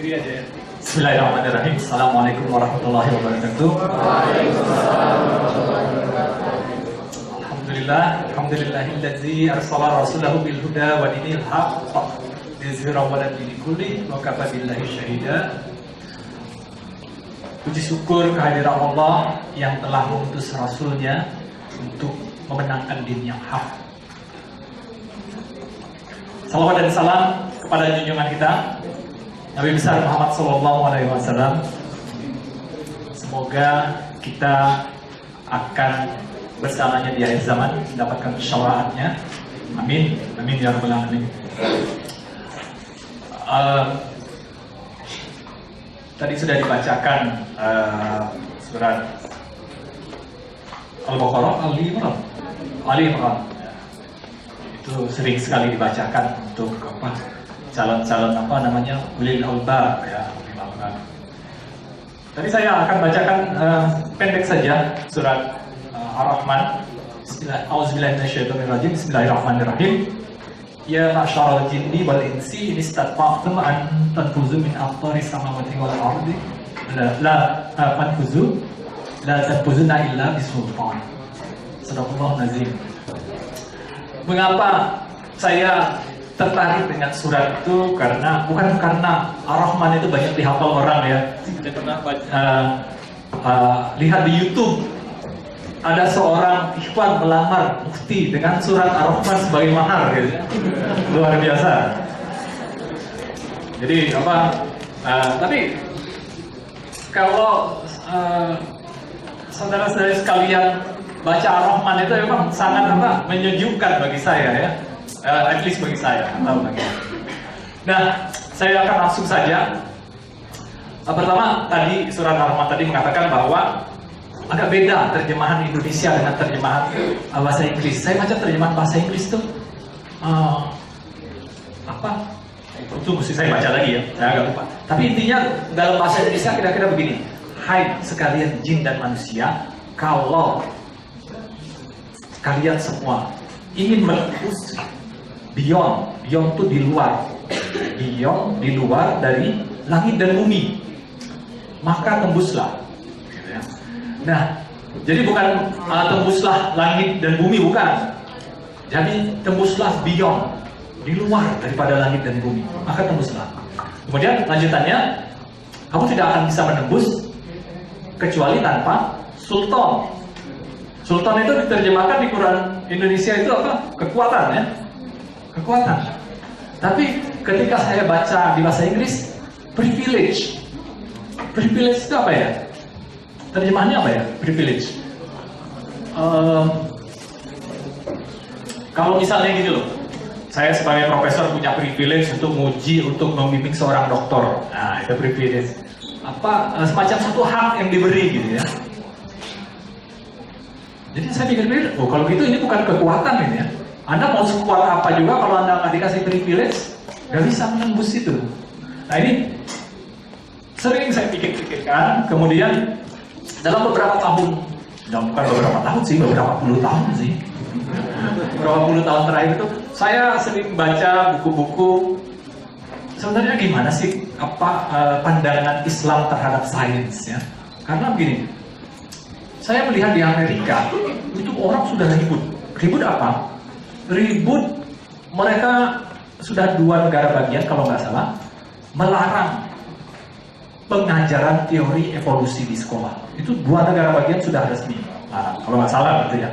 Berdiri aja ya. Bismillahirrahmanirrahim. Assalamualaikum warahmatullahi wabarakatuh. Alhamdulillahilladzi arsala rasulahu bil huda wa dinil haqq liyuzhirahu 'alad dini kulli wa kafa billahi syahida. Puji syukur kehadiran Allah yang telah mengutus Rasulnya untuk memenangkan din yang hak. Salawat dan salam kepada junjungan kita Nabi besar Muhammad SAW. Semoga kita akan bersamanya di akhir zaman mendapatkan syafaatnya. Amin. Amin ya rabbal alamin. Tadi sudah dibacakan surat Al-Baqarah, Ali Imran. Itu sering sekali dibacakan untuk calon-calon ulil albab ya. Tadi saya akan bacakan pendek saja surat Ar-Rahman. Auzubillahiminasyaitonirrajim. Bismillahirrahmanirrahim. Ya ma'syaral jinni wal insi in istata'tum an tanfuzu min aqtaris samawati wal ardi la tanfuzuna illa bisultan. Sadaqallahu nazim. Mengapa saya tertarik dengan surat itu? Bukan karena Ar-Rahman itu banyak dihafal orang ya. Saya pernah lihat di YouTube ada seorang ikhwan melamar mufti dengan surat Ar-Rahman sebagai mahar gitu. Luar biasa. Jadi tapi kalau saudara-saudara sekalian baca Ar-Rahman itu memang sangat menyejukkan bagi saya ya. At least bagi saya. Nah, saya akan langsung saja. Pertama, tadi surat Ar-Rahman tadi mengatakan bahwa agak beda terjemahan Indonesia dengan terjemahan bahasa Inggris. Saya baca terjemahan bahasa Inggris itu itu mesti saya baca lagi ya, saya agak lupa. Tapi intinya dalam bahasa Indonesia kira-kira begini. Hai sekalian jin dan manusia, kalau kalian semua ingin menembus beyond itu di luar, beyond di luar dari langit dan bumi, maka tembuslah. Nah, jadi bukan tembuslah langit dan bumi, bukan. Jadi tembuslah beyond, di luar daripada langit dan bumi, maka tembuslah. Kemudian lanjutannya, kamu tidak akan bisa menembus kecuali tanpa sultan. Sultan itu diterjemahkan di Quran Indonesia itu apa? Kekuatan ya, kekuatan. Tapi ketika saya baca di bahasa Inggris, privilege. Privilege itu apa ya? Terjemahannya apa ya? Privilege. Kalau misalnya gitu loh, saya sebagai profesor punya privilege untuk menguji, untuk membimbing seorang doktor. Nah, itu privilege. Semacam satu hak yang diberi gitu ya. Jadi saya pikir-pikir, kalau gitu ini bukan kekuatan ini ya. Anda mau sekuat apa juga kalau Anda nggak dikasih privilege, nggak bisa menembus itu. Nah ini sering saya pikir-pikirkan, kemudian dalam beberapa tahun, bukan beberapa tahun sih, beberapa puluh tahun sih. Beberapa puluh tahun terakhir itu, saya sering baca buku-buku. Sebenarnya gimana sih pandangan Islam terhadap sains ya? Karena begini, saya melihat di Amerika itu orang sudah ribut. Ribut apa? Ribut, mereka sudah 2 negara bagian kalau nggak salah melarang pengajaran teori evolusi di sekolah. Itu 2 negara bagian sudah resmi. Nah, kalau nggak salah gitu ya.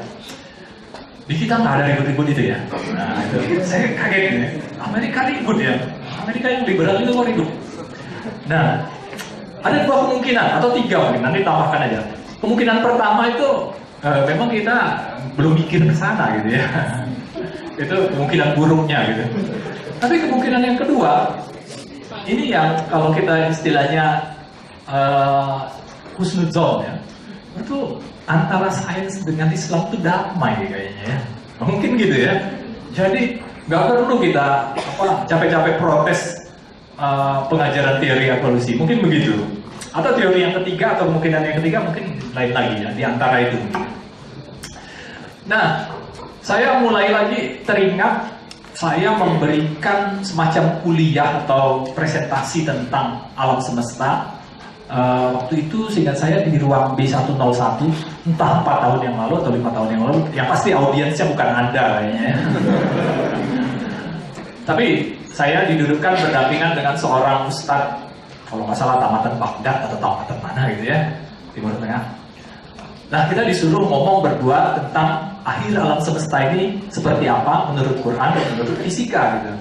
Di kita nggak ada ribut-ribut itu ya. Nah itu saya kaget ya. Amerika ribut ya. Amerika yang liberal itu kok ribut. Nah, ada 2 kemungkinan atau 3 mungkin. Nanti tambahkan aja. Kemungkinan pertama itu memang kita belum mikir ke sana gitu ya. Itu kemungkinan buruknya gitu. Tapi kemungkinan yang kedua, ini yang kalau kita istilahnya husnudzon ya, itu antara sains dengan Islam itu damai kayaknya ya. Mungkin gitu ya. Jadi nggak perlu kita capek-capek protes pengajaran teori evolusi. Mungkin begitu. Atau teori yang ketiga atau kemungkinan yang ketiga mungkin lain lagi ya di antara itu. Nah, saya mulai lagi teringat saya memberikan semacam kuliah atau presentasi tentang alam semesta. Waktu itu seingat saya di ruang B101, entah 4 tahun yang lalu atau 5 tahun yang lalu. Yang pasti audiensnya bukan Anda kayaknya. Tapi saya didudukkan berdampingan dengan seorang ustadz, kalau nggak salah tamatan Baghdad atau tamatan mana gitu ya, Timur Tengah. Nah, kita disuruh ngomong berdua tentang akhir alam semesta ini seperti apa menurut Quran dan menurut fisika gitu.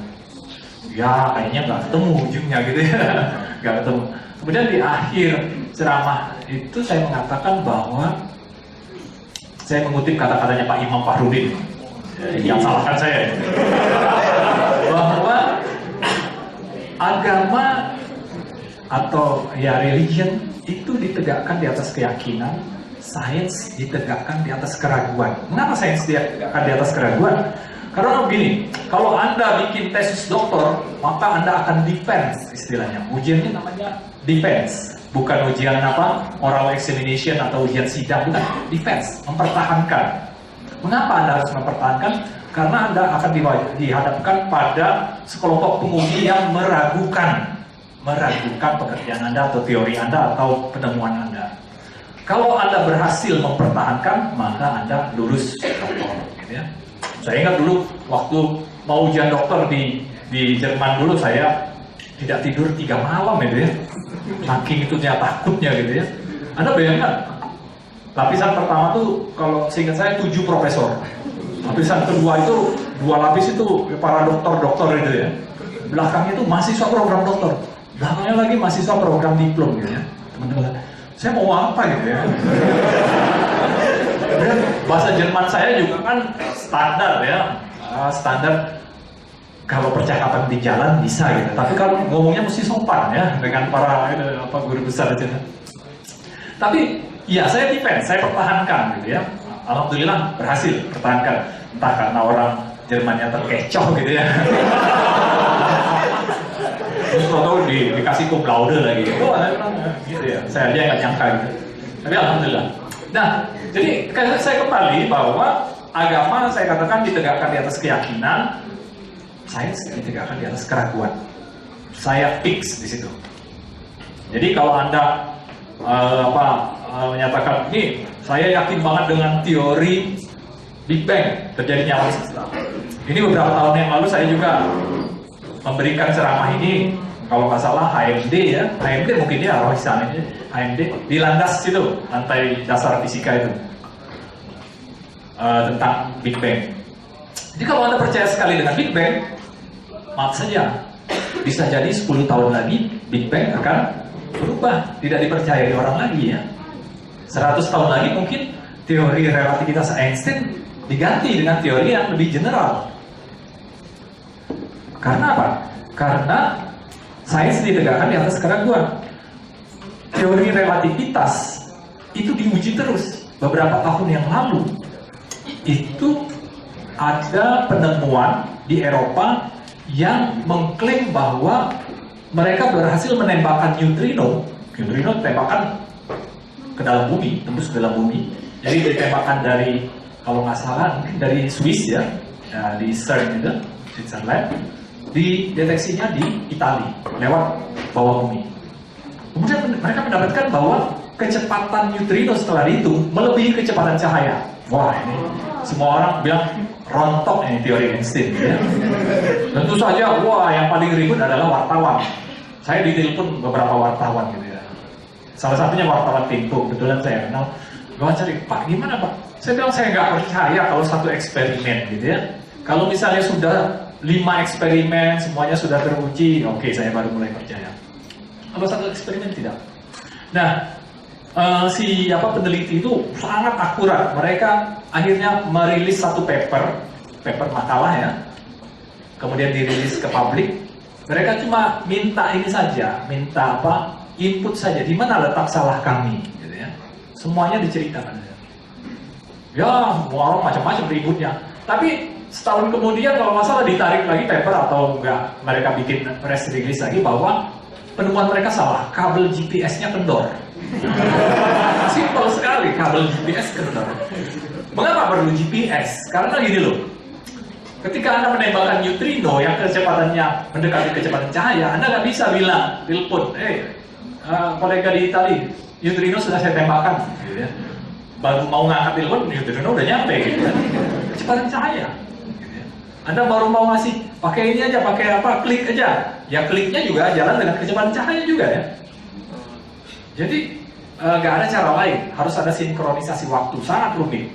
Ya, kayaknya nggak ketemu ujungnya gitu ya, nggak ketemu. Kemudian di akhir ceramah itu saya mengatakan bahwa saya mengutip kata-katanya Pak Imam Fahrudin, yang salahkan saya, bahwa agama atau ya religion itu ditegakkan di atas keyakinan, sains ditegakkan di atas keraguan. Mengapa sains ditegakkan di atas keraguan? Karena begini, kalau Anda bikin tesis doktor, maka Anda akan defense istilahnya. Ujiannya namanya defense, bukan ujian apa oral examination atau ujian sidang, bukan. Defense, mempertahankan. Mengapa Anda harus mempertahankan? Karena Anda akan dihadapkan pada sekelompok penguji yang meragukan pekerjaan Anda atau teori Anda atau penemuan Anda. Kalau Anda berhasil mempertahankan, maka Anda lulus doktor, gitu ya. Saya ingat dulu waktu mau ujian dokter di Jerman dulu, saya tidak tidur 3 malam gitu ya. Saking itunya takutnya gitu ya. Anda bayangkan, lapisan pertama tuh kalau seingat saya 7 profesor. Lapisan kedua itu 2 lapis itu para dokter-dokter itu ya. Belakangnya itu mahasiswa program dokter. Belakangnya lagi mahasiswa program diplom gitu ya. Teman-teman, saya mau apa gitu ya. Dan bahasa Jerman saya juga kan standar ya, standar kalau percakapan di jalan bisa gitu. Tapi kalau ngomongnya mesti sopan ya dengan para guru besar itu. Tapi ya saya defense, saya pertahankan gitu ya. Alhamdulillah berhasil pertahankan. Entah karena orang Jermannya terkecoh gitu ya. Terus tahu dikasih cum laude lagi. Oh, gitu ya. Saya aja nggak nyangka gitu. Tapi alhamdulillah. Nah, jadi saya kembali bahwa agama saya katakan ditegakkan di atas keyakinan, sains ditegakkan di atas keraguan. Saya fix di situ. Jadi kalau Anda menyatakan ini, saya yakin banget dengan teori Big Bang terjadinya alam semesta. Ini beberapa tahun yang lalu saya juga memberikan ceramah ini, kalau nggak salah HMD ya, HMD mungkin dia Rohisan ini, HMD di landas itu, lantai dasar fisika itu, tentang Big Bang. Jadi kalau Anda percaya sekali dengan Big Bang, maaf saja, bisa jadi 10 tahun lagi Big Bang akan berubah, tidak dipercayai orang lagi ya. 100 tahun lagi mungkin teori relativitas Einstein diganti dengan teori yang lebih general. Karena apa? Karena sains ditegakkan di atas keraguan. Teori relativitas itu diuji terus. Beberapa tahun yang lalu itu ada penemuan di Eropa yang mengklaim bahwa mereka berhasil menembakkan neutrino tembakan ke dalam bumi, tembus ke dalam bumi. Jadi ditembakkan dari, kalau nggak salah mungkin dari Swiss ya, di CERN itu, Switzerland. Dideteksinya di Italia lewat bawah bumi. Kemudian mereka mendapatkan bahwa kecepatan neutrino setelah itu melebihi kecepatan cahaya. Wah, ini semua orang bilang rontok ini teori Einstein ya. Tentu saja, wah yang paling ribut adalah wartawan. Saya ditelepon beberapa wartawan gitu ya. Salah satunya wartawan Tempo, kebetulan saya kenal. Gua cari, Pak gimana Pak? Saya bilang saya nggak percaya kalau satu eksperimen gitu ya. Kalau misalnya sudah 5 eksperimen, semuanya sudah teruji, oke, saya baru mulai percaya. Kalau satu eksperimen tidak. Nah, peneliti itu sangat akurat. Mereka akhirnya merilis satu paper makalah ya. Kemudian dirilis ke publik. Mereka cuma minta ini saja, input saja. Di mana letak salah kami, gitu ya. Semuanya diceritakan. Ya, semua orang macam-macam ributnya. Tapi setahun kemudian kalau nggak salah ditarik lagi paper atau enggak, mereka bikin press release lagi bahwa penemuan mereka salah, kabel GPS-nya kendor. Simpel sekali, kabel GPS kendor. Mengapa perlu GPS? Karena gini loh, Ketika Anda menembakkan neutrino yang kecepatannya mendekati kecepatan cahaya, Anda nggak bisa bilang, telepon, kolega di Itali, neutrino sudah saya tembakkan, gitu ya. Baru mau ngangkat telepon, neutrino udah nyampe, gitu kan. Kecepatan cahaya. Gitu ya. Anda baru mau ngasih, pakai ini aja, pakai apa, klik aja. Ya kliknya juga jalan dengan kecepatan cahaya juga ya. Jadi nggak ada cara lain, harus ada sinkronisasi waktu, sangat rumit.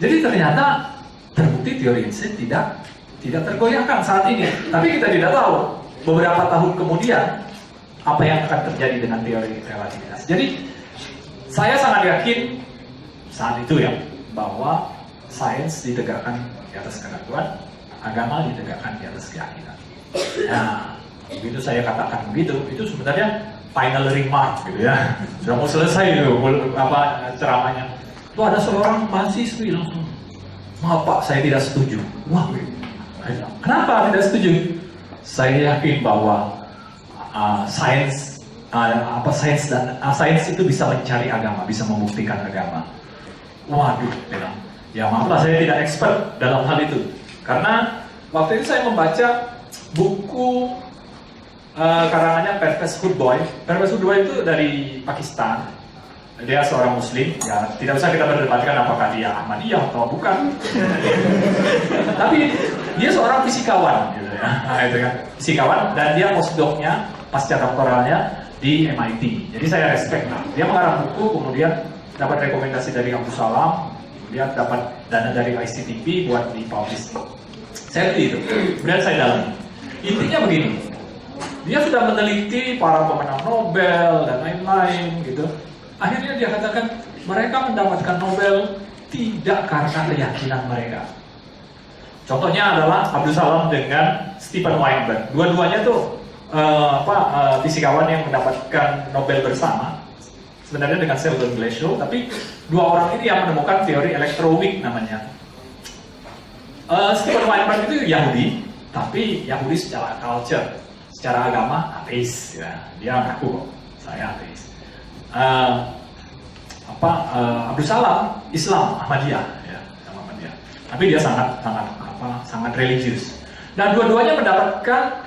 Jadi ternyata terbukti teori Einstein tidak tergoyahkan saat ini. Tapi kita tidak tahu beberapa tahun kemudian apa yang akan terjadi dengan teori relativitas. Jadi saya sangat yakin saat itu ya bahwa sains ditegakkan di atas ketentuan, agama ditegakkan di atas keyakinan. Nah, begitu saya katakan begitu, itu sebenarnya final remark gitu ya. Sudah mau selesai itu ceramahnya. Itu ada seorang mahasiswi langsung, maaf Pak, saya tidak setuju. Wah, kenapa tidak setuju? Saya yakin bahwa sains itu bisa mencari agama, bisa membuktikan agama. Waduh, bilang, ya maaflah saya tidak expert dalam hal itu. Karena waktu itu saya membaca buku karangannya Pervez Hoodbhoy. Pervez Hoodbhoy itu dari Pakistan. Dia seorang muslim, ya tidak usah kita berdebatkan apakah dia Ahmadiyah atau bukan. Tapi dia seorang fisikawan, gitu ya. Nah, itu kan, fisikawan, dan dia postdoc-nya, pasca doktoralnya di MIT. Jadi saya respect lah. Dia mengarang buku, kemudian dapat rekomendasi dari Abdus Salam, kemudian dapat dana dari ICTP buat dipublish. Saya beli itu, kemudian saya dalami. Intinya begini, dia sudah meneliti para pemenang Nobel dan lain-lain gitu. Akhirnya dia katakan mereka mendapatkan Nobel tidak karena keyakinan mereka. Contohnya adalah Abdus Salam dengan Stephen Weinberg. Dua-duanya tuh fisikawan yang mendapatkan Nobel bersama. Sebenarnya dengan Sheldon Glashow, tapi dua orang ini yang menemukan teori elektroweak namanya. Stephen Weinberg itu Yahudi, tapi Yahudi secara culture, secara agama ateis. Ya. Dia ngaku, saya ateis. Abdus Salam Islam Ahmadiyah, ya, Ahmadiyah. Tapi dia sangat religius. Dan dua-duanya mendapatkan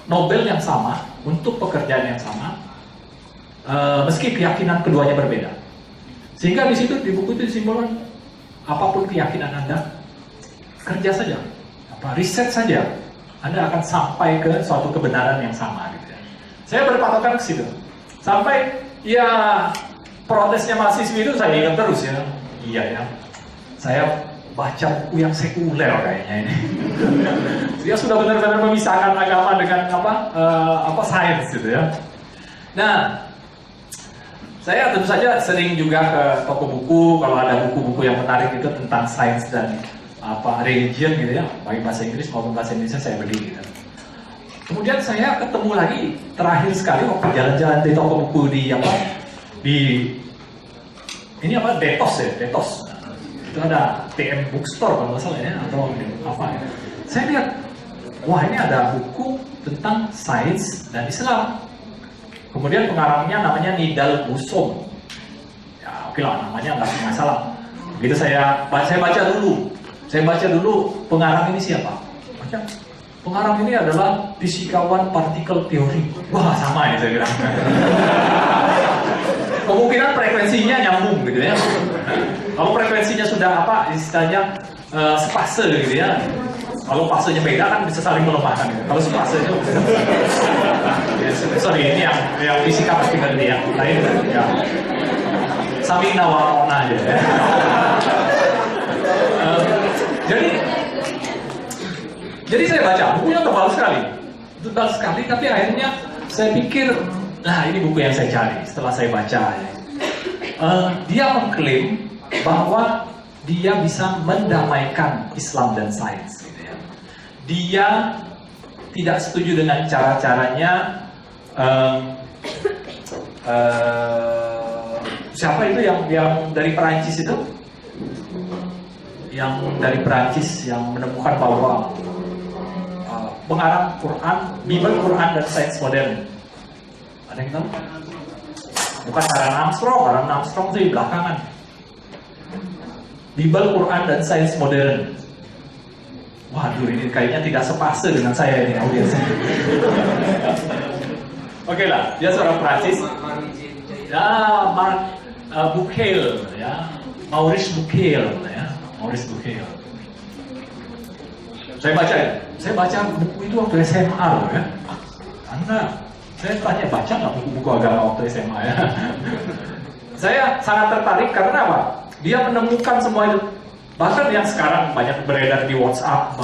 Nobel yang sama untuk pekerjaan yang sama, meski keyakinan keduanya berbeda. Sehingga di situ di buku itu disimbolkan apapun keyakinan Anda, kerja saja, riset saja, Anda akan sampai ke suatu kebenaran yang sama. Gitu ya. Saya berpatokan ke situ. Sampai ya protesnya mahasiswi itu saya ingat terus ya. Iya ya. Saya baca buku yang sekuler kayaknya ini. Dia sudah benar-benar memisahkan agama dengan sains gitu ya. Nah, saya tentu saja sering juga ke toko buku kalau ada buku-buku yang menarik itu tentang sains dan religion gitu ya, baik bahasa Inggris maupun bahasa Indonesia saya beli gitu. Kemudian saya ketemu lagi terakhir sekali waktu jalan-jalan di toko buku Detos ya, Detos. Itu ada TM Bookstore kalau nggak salah ya, atau apa ya. Saya lihat, wah ini ada buku tentang sains dan Islam. Kemudian pengarangnya namanya Nidal Busom. Ya oke lah, namanya nggak masalah. Begitu saya baca dulu. Saya baca dulu pengarang ini siapa. Pengarang ini adalah fisikawan partikel teori. Wah sama ya saya bilang. Kemungkinan frekuensinya nyambung gitu ya. Kalau frekuensinya sudah istilahnya sepase gitu ya. Kalau fasenya beda kan bisa saling melemahkan. Gitu. Kalau sepasenya sorry ini yang fisika pasti ngerti ya. Lain ya. Saling nawarona aja. Ya. Jadi saya baca, bukunya tebal sekali, tapi akhirnya saya pikir, nah ini buku yang saya cari setelah saya baca. Dia mengklaim bahwa dia bisa mendamaikan Islam dan sains. Gitu ya. Dia tidak setuju dengan cara-caranya siapa itu yang dari Perancis itu? Yang dari Perancis yang menemukan bahwa pengarang Quran, Bible, Quran dan sains modern. Ada yang tahu? Bukan Aaron Armstrong itu belakangan. Bible, Quran, dan sains modern. Waduh, ini kayaknya tidak sepase dengan saya ini audiensnya. Oke lah, dia seorang Prancis. Ya, Bucaille, ya, Maurice Bucaille, ya, Maurice Bucaille. Saya baca buku itu waktu SMA loh ya. Saya tanya baca nggak buku-buku agama waktu SMA ya. Saya sangat tertarik karena apa? Dia menemukan semua itu. Bahkan yang sekarang banyak beredar di WhatsApp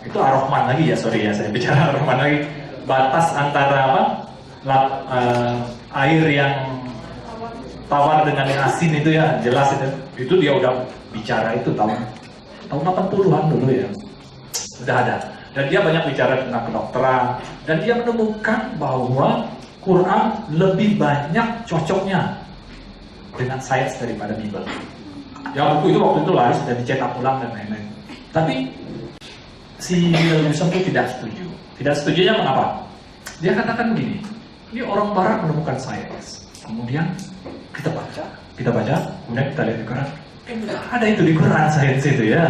itu Ar-Rahman lagi ya, sorry ya saya bicara Ar-Rahman lagi. Batas antara air yang tawar dengan yang asin itu ya, jelas itu. Itu dia udah bicara itu tahun 80-an dulu ya. Sudah ada. Dan dia banyak bicara tentang kedokteran dan dia menemukan bahwa Quran lebih banyak cocoknya dengan sains daripada Bible. Ya buku itu waktu itu laris dan dicetak ulang dan lain-lain. Tapi si Williamson itu tidak setuju. Tidak setujunya mengapa? Dia katakan begini, ini orang barat menemukan sains. Kemudian kita baca, kemudian kita lihat di Quran. Nggak ada itu di Quran sains itu ya.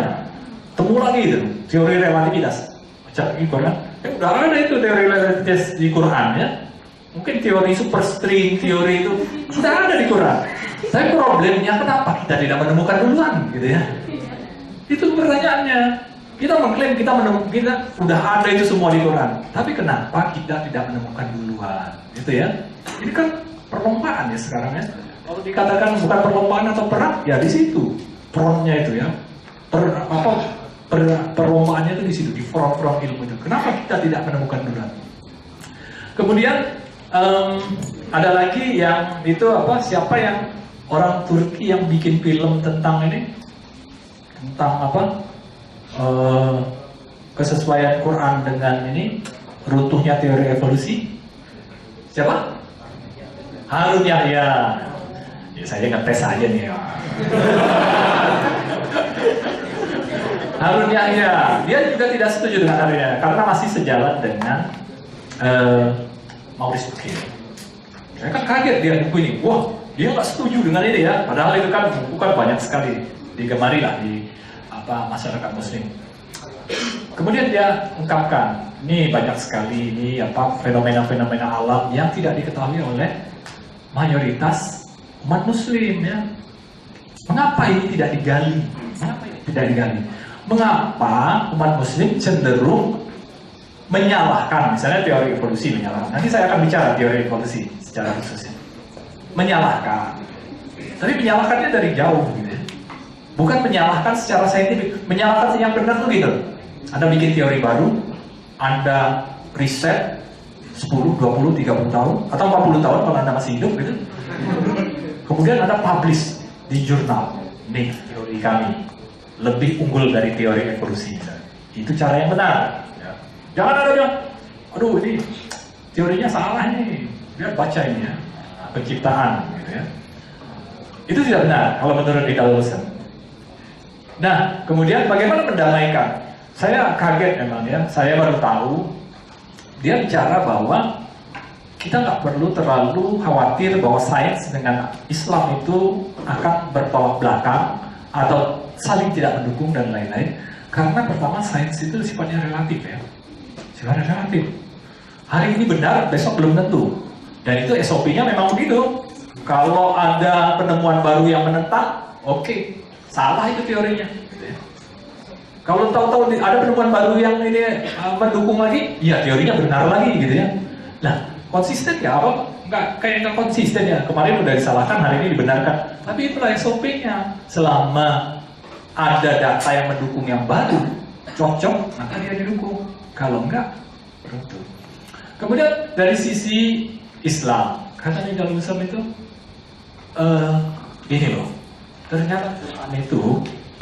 Temu lagi itu teori relativitas. Baca di Quran. Udah ada itu teori relativitas di Quran ya. Mungkin teori superstring, teori itu sudah ada di Quran. Tapi problemnya kenapa kita tidak menemukan duluan gitu ya? Itu pertanyaannya. Kita mengklaim kita udah ada itu semua di Quran. Tapi kenapa kita tidak menemukan duluan? Gitu ya. Ini kan perlombaan ya sekarang ya. Kalau dikatakan bukan perlombaan atau perang, ya di situ frontnya itu ya. Perlombaannya itu di situ, di front ilmu itu. Kenapa kita tidak menemukan duluan? Kemudian ada lagi yang itu siapa yang orang Turki yang bikin film tentang ini, tentang kesesuaian Quran dengan ini, runtuhnya teori evolusi. Siapa? Harun Yahya. Ya saya ngetes aja nih ya. Harun Yahya, dia juga tidak setuju dengan Harun Yahya karena masih sejalan dengan Maurice Bucaille. Saya kan kaget dia buku ini. Wah, dia nggak setuju dengan ini ya. Padahal itu kan buku kan banyak sekali digemari lah di masyarakat Muslim. Kemudian dia ungkapkan, ini banyak sekali ini fenomena-fenomena alam yang tidak diketahui oleh mayoritas umat Muslim ya. Mengapa ini tidak digali? Mengapa umat Muslim cenderung menyalahkan, misalnya teori evolusi menyalahkan. Nanti saya akan bicara teori evolusi secara khusus. Menyalahkan. Tapi menyalahkannya dari jauh gitu ya. Bukan menyalahkan secara saintifik, menyalahkan yang benar tuh gitu. Anda bikin teori baru, Anda riset 10, 20, 30 tahun, atau 40 tahun kalau Anda masih hidup gitu. Kemudian Anda publish di jurnal, nih teori kami lebih unggul dari teori evolusi. Itu cara yang benar. Ya. Jangan ada bilang, aduh ini teorinya salah nih, biar baca ini ya, penciptaan gitu ya. Itu tidak benar kalau menurut Ronald Wilson. Nah, kemudian bagaimana mendamaikan? Saya kaget memang ya, saya baru tahu dia bicara bahwa kita nggak perlu terlalu khawatir bahwa sains dengan Islam itu akan bertolak belakang atau saling tidak mendukung dan lain-lain. Karena pertama sains itu sifatnya relatif ya, sifatnya relatif. Hari ini benar, besok belum tentu. Dan itu SOP-nya memang begitu. Kalau ada penemuan baru yang menentang, oke. Salah itu teorinya. Kalau tahu-tahu ada penemuan baru yang ini mendukung lagi, ya teorinya benar lagi gitu ya. Nah, konsisten ya apa? Nggak konsisten ya. Kemarin udah disalahkan, hari ini dibenarkan. Tapi itulah SOP-nya. Selama ada data yang mendukung yang baru, cocok, maka dia didukung. Kalau enggak, runtuh. Kemudian dari sisi Islam, katanya dalam Islam itu, ini loh. Ternyata Quran itu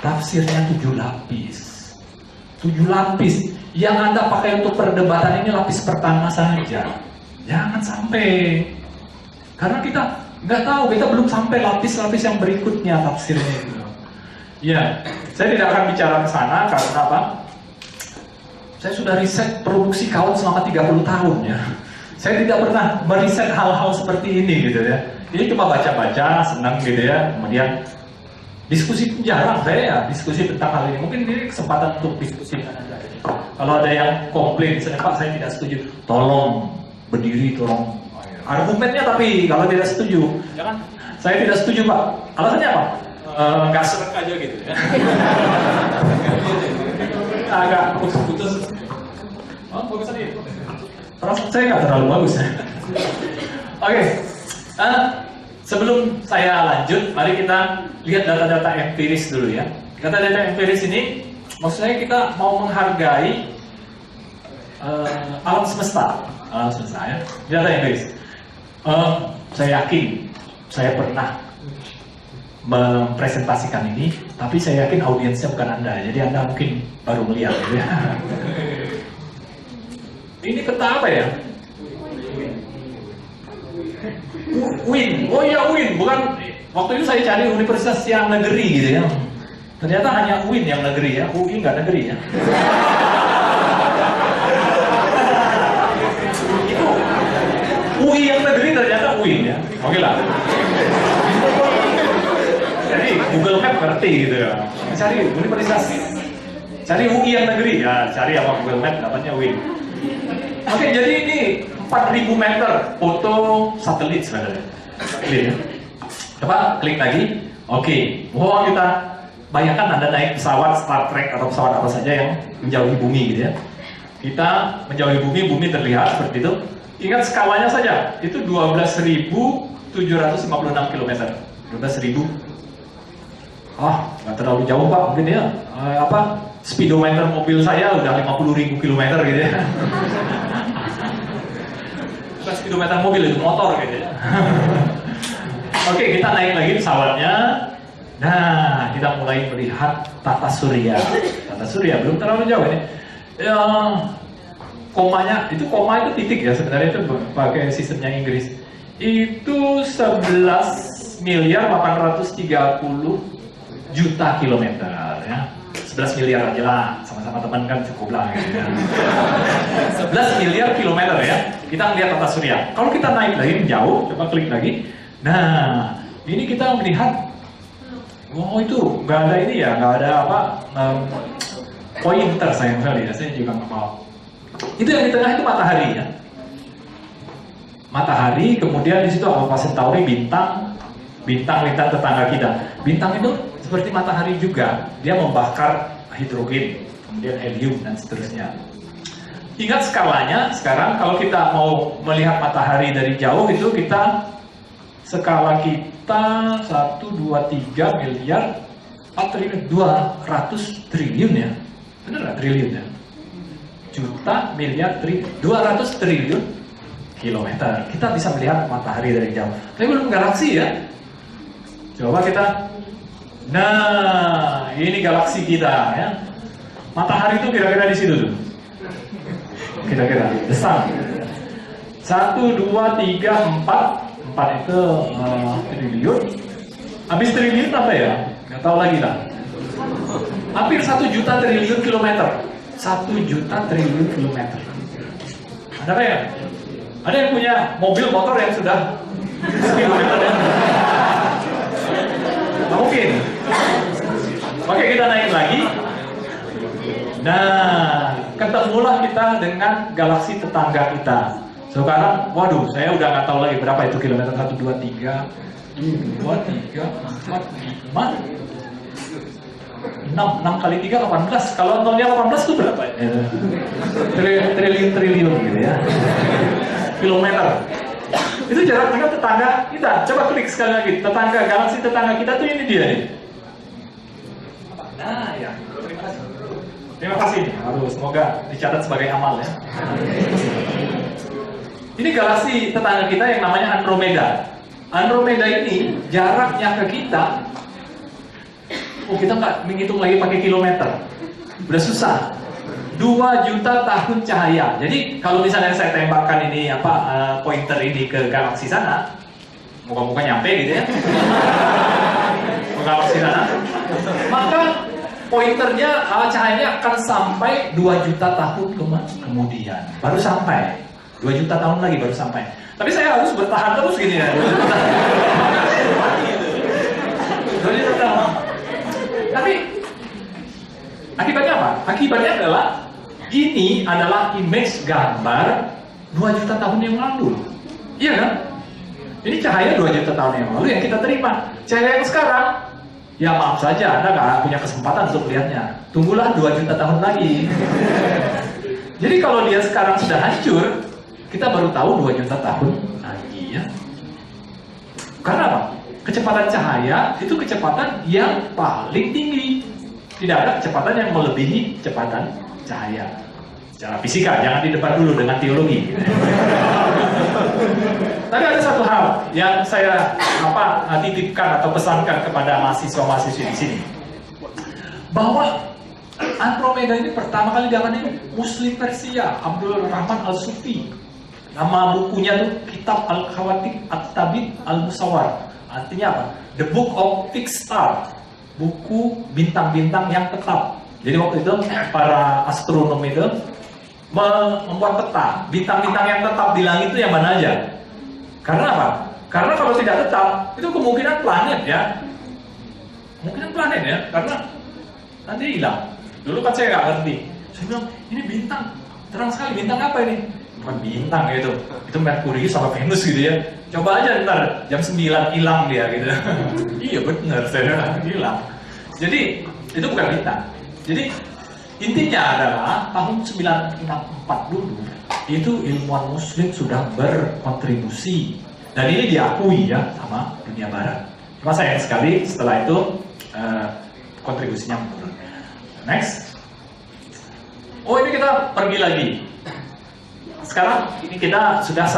tafsirnya 7 lapis. 7 lapis. Yang Anda pakai untuk perdebatan ini lapis pertama saja. Jangan sampai. Karena kita nggak tahu, kita belum sampai lapis-lapis yang berikutnya tafsirnya itu. Ya, saya tidak akan bicara ke sana karena apa? Saya sudah riset produksi kaum selama 30 tahun ya. Saya tidak pernah meriset hal-hal seperti ini gitu ya. Ini cuma baca-baca, senang gitu ya. Kemudian Diskusi pun jarang, saya ya diskusi tentang hal ini. Mungkin ini kesempatan untuk diskusi dengan Anda. Kalau ada yang komplain, misalnya Pak saya tidak setuju, tolong berdiri, tolong. Argumennya tapi kalau tidak setuju, jangan. Saya tidak setuju Pak. Alasannya apa? Nggak serak aja gitu ya. Agak putus-putus. Oh, bagus tadi. Perasaan saya nggak terlalu bagus ya. Oke. Sebelum saya lanjut, mari kita lihat data-data empiris dulu ya. Data-data empiris ini, maksudnya kita mau menghargai alam semesta ya. Data empiris. Saya yakin, saya pernah mempresentasikan ini, tapi saya yakin audiensnya bukan Anda, jadi Anda mungkin baru melihat ya. Ini peta apa ya? UIN, oh iya UIN, bukan. Waktu itu saya cari universitas yang negeri gitu ya. Ternyata hanya UIN yang negeri ya, UI nggak negeri ya. Itu UI yang negeri ternyata UIN ya. Oke lah. Jadi Google Map ngerti gitu ya. Cari universitas, cari UI yang negeri ya, cari apa Google Map dapatnya UIN. Oke, jadi ini 4.000 meter foto satelit sebenarnya. Satelit ya. Coba klik lagi. Oke, wow, kita bayangkan Anda naik pesawat Star Trek atau pesawat apa saja yang menjauhi bumi gitu ya. Kita menjauhi bumi, bumi terlihat seperti itu. Ingat skalanya saja, itu 12.756 km. 12.000. Nggak terlalu jauh Pak, mungkin ya. Speedometer mobil saya udah 50.000 km gitu ya. Bukan speedometer mobil, itu motor gitu ya. Oke, kita naik lagi pesawatnya. Nah, kita mulai melihat tata surya. Tata surya belum terlalu jauh ini. Ya, komanya, itu koma itu titik ya sebenarnya, itu pakai sistemnya Inggris. Itu 11.830 juta kilometer ya. 11 miliar aja lah, sama-sama teman kan cukup lah gitu ya. 11 miliar kilometer ya, kita melihat tata surya. Kalau kita naik lagi jauh, coba klik lagi. Nah, ini kita melihat, oh itu nggak ada ini ya, nggak ada apa, pointer sayang sekali ya, saya juga nggak mau. Itu yang di tengah itu matahari ya. Matahari, kemudian di situ Alpha Centauri, bintang tetangga kita. Bintang itu seperti matahari juga, dia membakar hidrogen, kemudian helium dan seterusnya. Ingat skalanya, sekarang kalau kita mau melihat matahari dari jauh itu skala kita 1, 2, 3 miliar 4 triliun, 200 triliun ya. Bener nggak triliun ya? Juta, miliar, triliun, 200 triliun kilometer. Kita bisa melihat matahari dari jauh. Tapi belum galaksi ya. Coba kita, nah ini galaksi kita ya. Matahari itu kira-kira di situ tuh. Kira-kira, the sun. 1, 2, 3, 4 itu triliun. Habis triliun apa ya? Nggak tahu lagi lah. Hampir 1 juta triliun kilometer. 1 juta triliun kilometer. Ada apa ya? Ada yang punya mobil motor yang sudah kilometer ya? Nah, mungkin. Oke, kita naik lagi. Nah, ketemulah kita dengan galaksi tetangga kita. Sekarang, waduh, saya udah nggak tahu lagi berapa itu kilometer. 1, 2, 3, 2, 3, 4, 5, 6 kali 3, 18. Kalau nolnya 18 itu berapa? Triliun gitu ya. Kilometer. Itu jarak dengan tetangga kita. Coba klik sekali lagi. Galaksi tetangga kita tuh ini dia nih. Nah ya, terima kasih. Terima kasih. Aduh, semoga dicatat sebagai amal ya. Ini galaksi tetangga kita yang namanya Andromeda. Andromeda ini jaraknya ke kita, kita nggak menghitung lagi pakai kilometer. Udah susah. 2 juta tahun cahaya. Jadi kalau misalnya saya tembakkan ini pointer ini ke galaksi sana, moga-moga nyampe gitu ya. Ke galaksi sana, maka pointernya cahayanya akan sampai 2 juta tahun kemudian. Baru sampai. 2 juta tahun lagi baru sampai. Tapi saya harus bertahan terus gini ya. 2 juta tahun. Akibatnya adalah ini adalah image gambar 2 juta tahun yang lalu. Iya kan? Ini cahaya 2 juta tahun yang lalu yang kita terima. Cahaya yang sekarang, ya maaf saja, Anda nggak punya kesempatan untuk melihatnya. Tunggulah 2 juta tahun lagi. Jadi kalau dia sekarang sudah hancur, kita baru tahu 2 juta tahun lagi ya. Karena apa? Kecepatan cahaya itu kecepatan yang paling tinggi. Tidak ada kecepatan yang melebihi kecepatan cahaya. Secara fisika, jangan di depan dulu dengan teologi. Tapi ada satu hal yang saya titipkan atau pesankan kepada mahasiswa-mahasiswi di sini, bahwa Andromeda ini pertama kali diamati Muslim Persia, Abdul Rahman Al-Sufi. Nama bukunya tuh Kitab Al-Khawatib At-Tabit Al-Musawwar. Artinya apa? The Book of Fixed Star. Buku bintang-bintang yang tetap. Jadi waktu itu para astronom itu membuat peta bintang-bintang yang tetap di langit itu yang mana aja. Karena apa? Karena kalau tidak tetap itu kemungkinan planet ya. Kemungkinan planet ya, karena nanti hilang. Dulu kan saya nggak ngerti. Saya bilang, ini bintang, terang sekali, bintang apa ini? Bukan bintang gitu, itu Merkurius sama Venus gitu ya. Coba aja ntar jam 9 hilang dia gitu. Iya benar, saya bilang hilang. Jadi itu bukan bintang. Jadi intinya adalah tahun 964 dulu itu ilmuwan Muslim sudah berkontribusi dan ini diakui ya sama dunia Barat. Cuma sayang sekali setelah itu kontribusinya menurun. Next. Oh ini kita pergi lagi. Sekarang ini kita sudah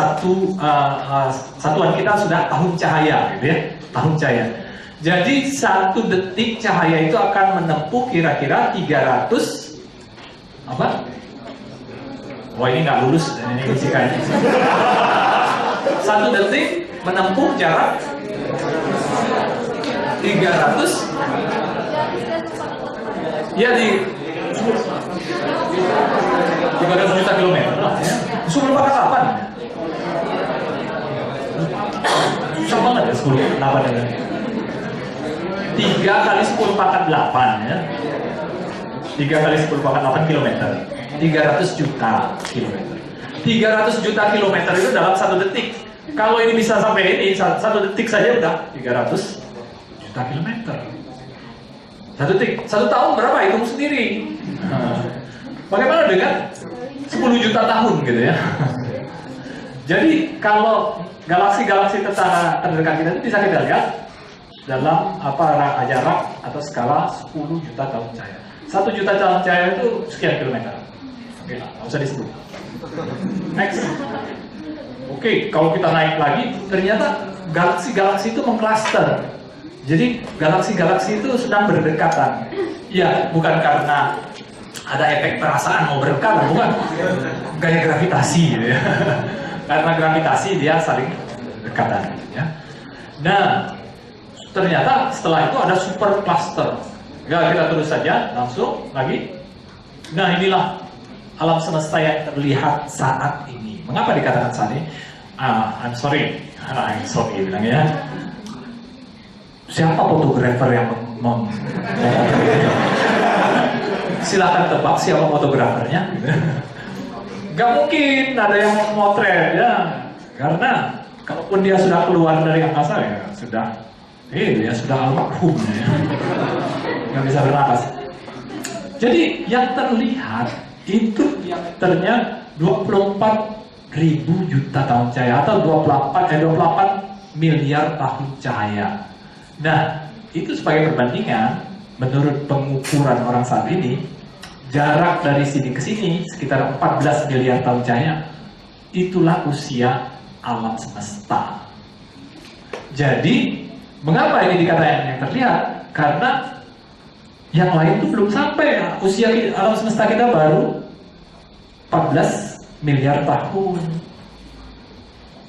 satuan kita sudah tahun cahaya, gitu ya, tahun cahaya. Jadi 1 detik cahaya itu akan menempuh kira-kira 300 apa? Wah ini nggak lulus ini fisikanya. 1 detik menempuh jarak 300 ya di 300 juta kilometer lah ya. Itu merupakan kapan? Susah banget ya 10 8 ya. 3 kali 10 pangkat 8 ya. 3 kali 10 pangkat 8 kilometer. 300 juta kilometer. 300 juta kilometer itu dalam 1 detik. Kalau ini bisa sampai ini 1 detik saja udah 300 juta kilometer. 1 detik, 1 tahun berapa? Hitung sendiri. Bagaimana dengan 10 juta tahun gitu ya? Jadi kalau galaksi-galaksi tetangga terdekat kita itu bisa kita lihat dalam jarak atau skala 10 juta tahun cahaya. 1 juta tahun cahaya itu sekian kilometer. Oke, nggak usah disebut. Next. Oke, kalau kita naik lagi, ternyata galaksi-galaksi itu mengklaster. Jadi galaksi-galaksi itu sedang berdekatan. Ya, bukan karena ada efek perasaan mau berdekatan, bukan. Gaya gravitasi, gitu ya. Karena gravitasi dia saling berdekatan. Ya. Nah, ternyata setelah itu ada super cluster. Ya, kita terus saja, langsung lagi. Nah, inilah alam semesta yang terlihat saat ini. Mengapa dikatakan saat ini? I'm sorry bilangnya. Siapa fotografer yang silakan tebak siapa fotografernya? Gak mungkin ada yang memotret ya, karena kalaupun dia sudah keluar dari angkasa ya sudah, dia sudah almarhum ya, nggak bisa bernapas. Jadi yang terlihat itu diameternya 24.000 juta tahun cahaya atau 24 miliar tahun cahaya. Nah, itu sebagai perbandingan, menurut pengukuran orang saat ini, jarak dari sini ke sini sekitar 14 miliar tahun cahaya. Itulah usia alam semesta. Jadi, mengapa ini dikatakan yang terlihat? Karena yang lain itu belum sampai. Usia alam semesta kita baru 14 miliar tahun.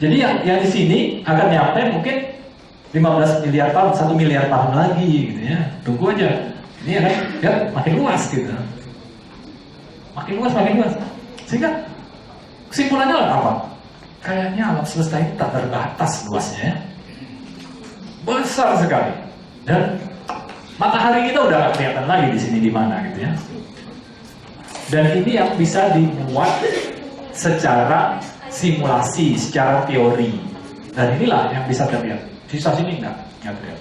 Jadi yang di sini akan nyampe mungkin 15 miliar tahun, 1 miliar tahun lagi gitu ya. Tunggu aja. Ini ya kan, ya, makin luas gitu. Makin luas. Sehingga kesimpulannya apa? Kayaknya alam semesta ini tak terbatas luasnya ya. Besar sekali. Dan matahari kita udah gak kelihatan lagi di sini di mana gitu ya. Dan ini yang bisa dibuat secara simulasi, secara teori. Dan inilah yang bisa terlihat. Sisa sini nggak terlihat.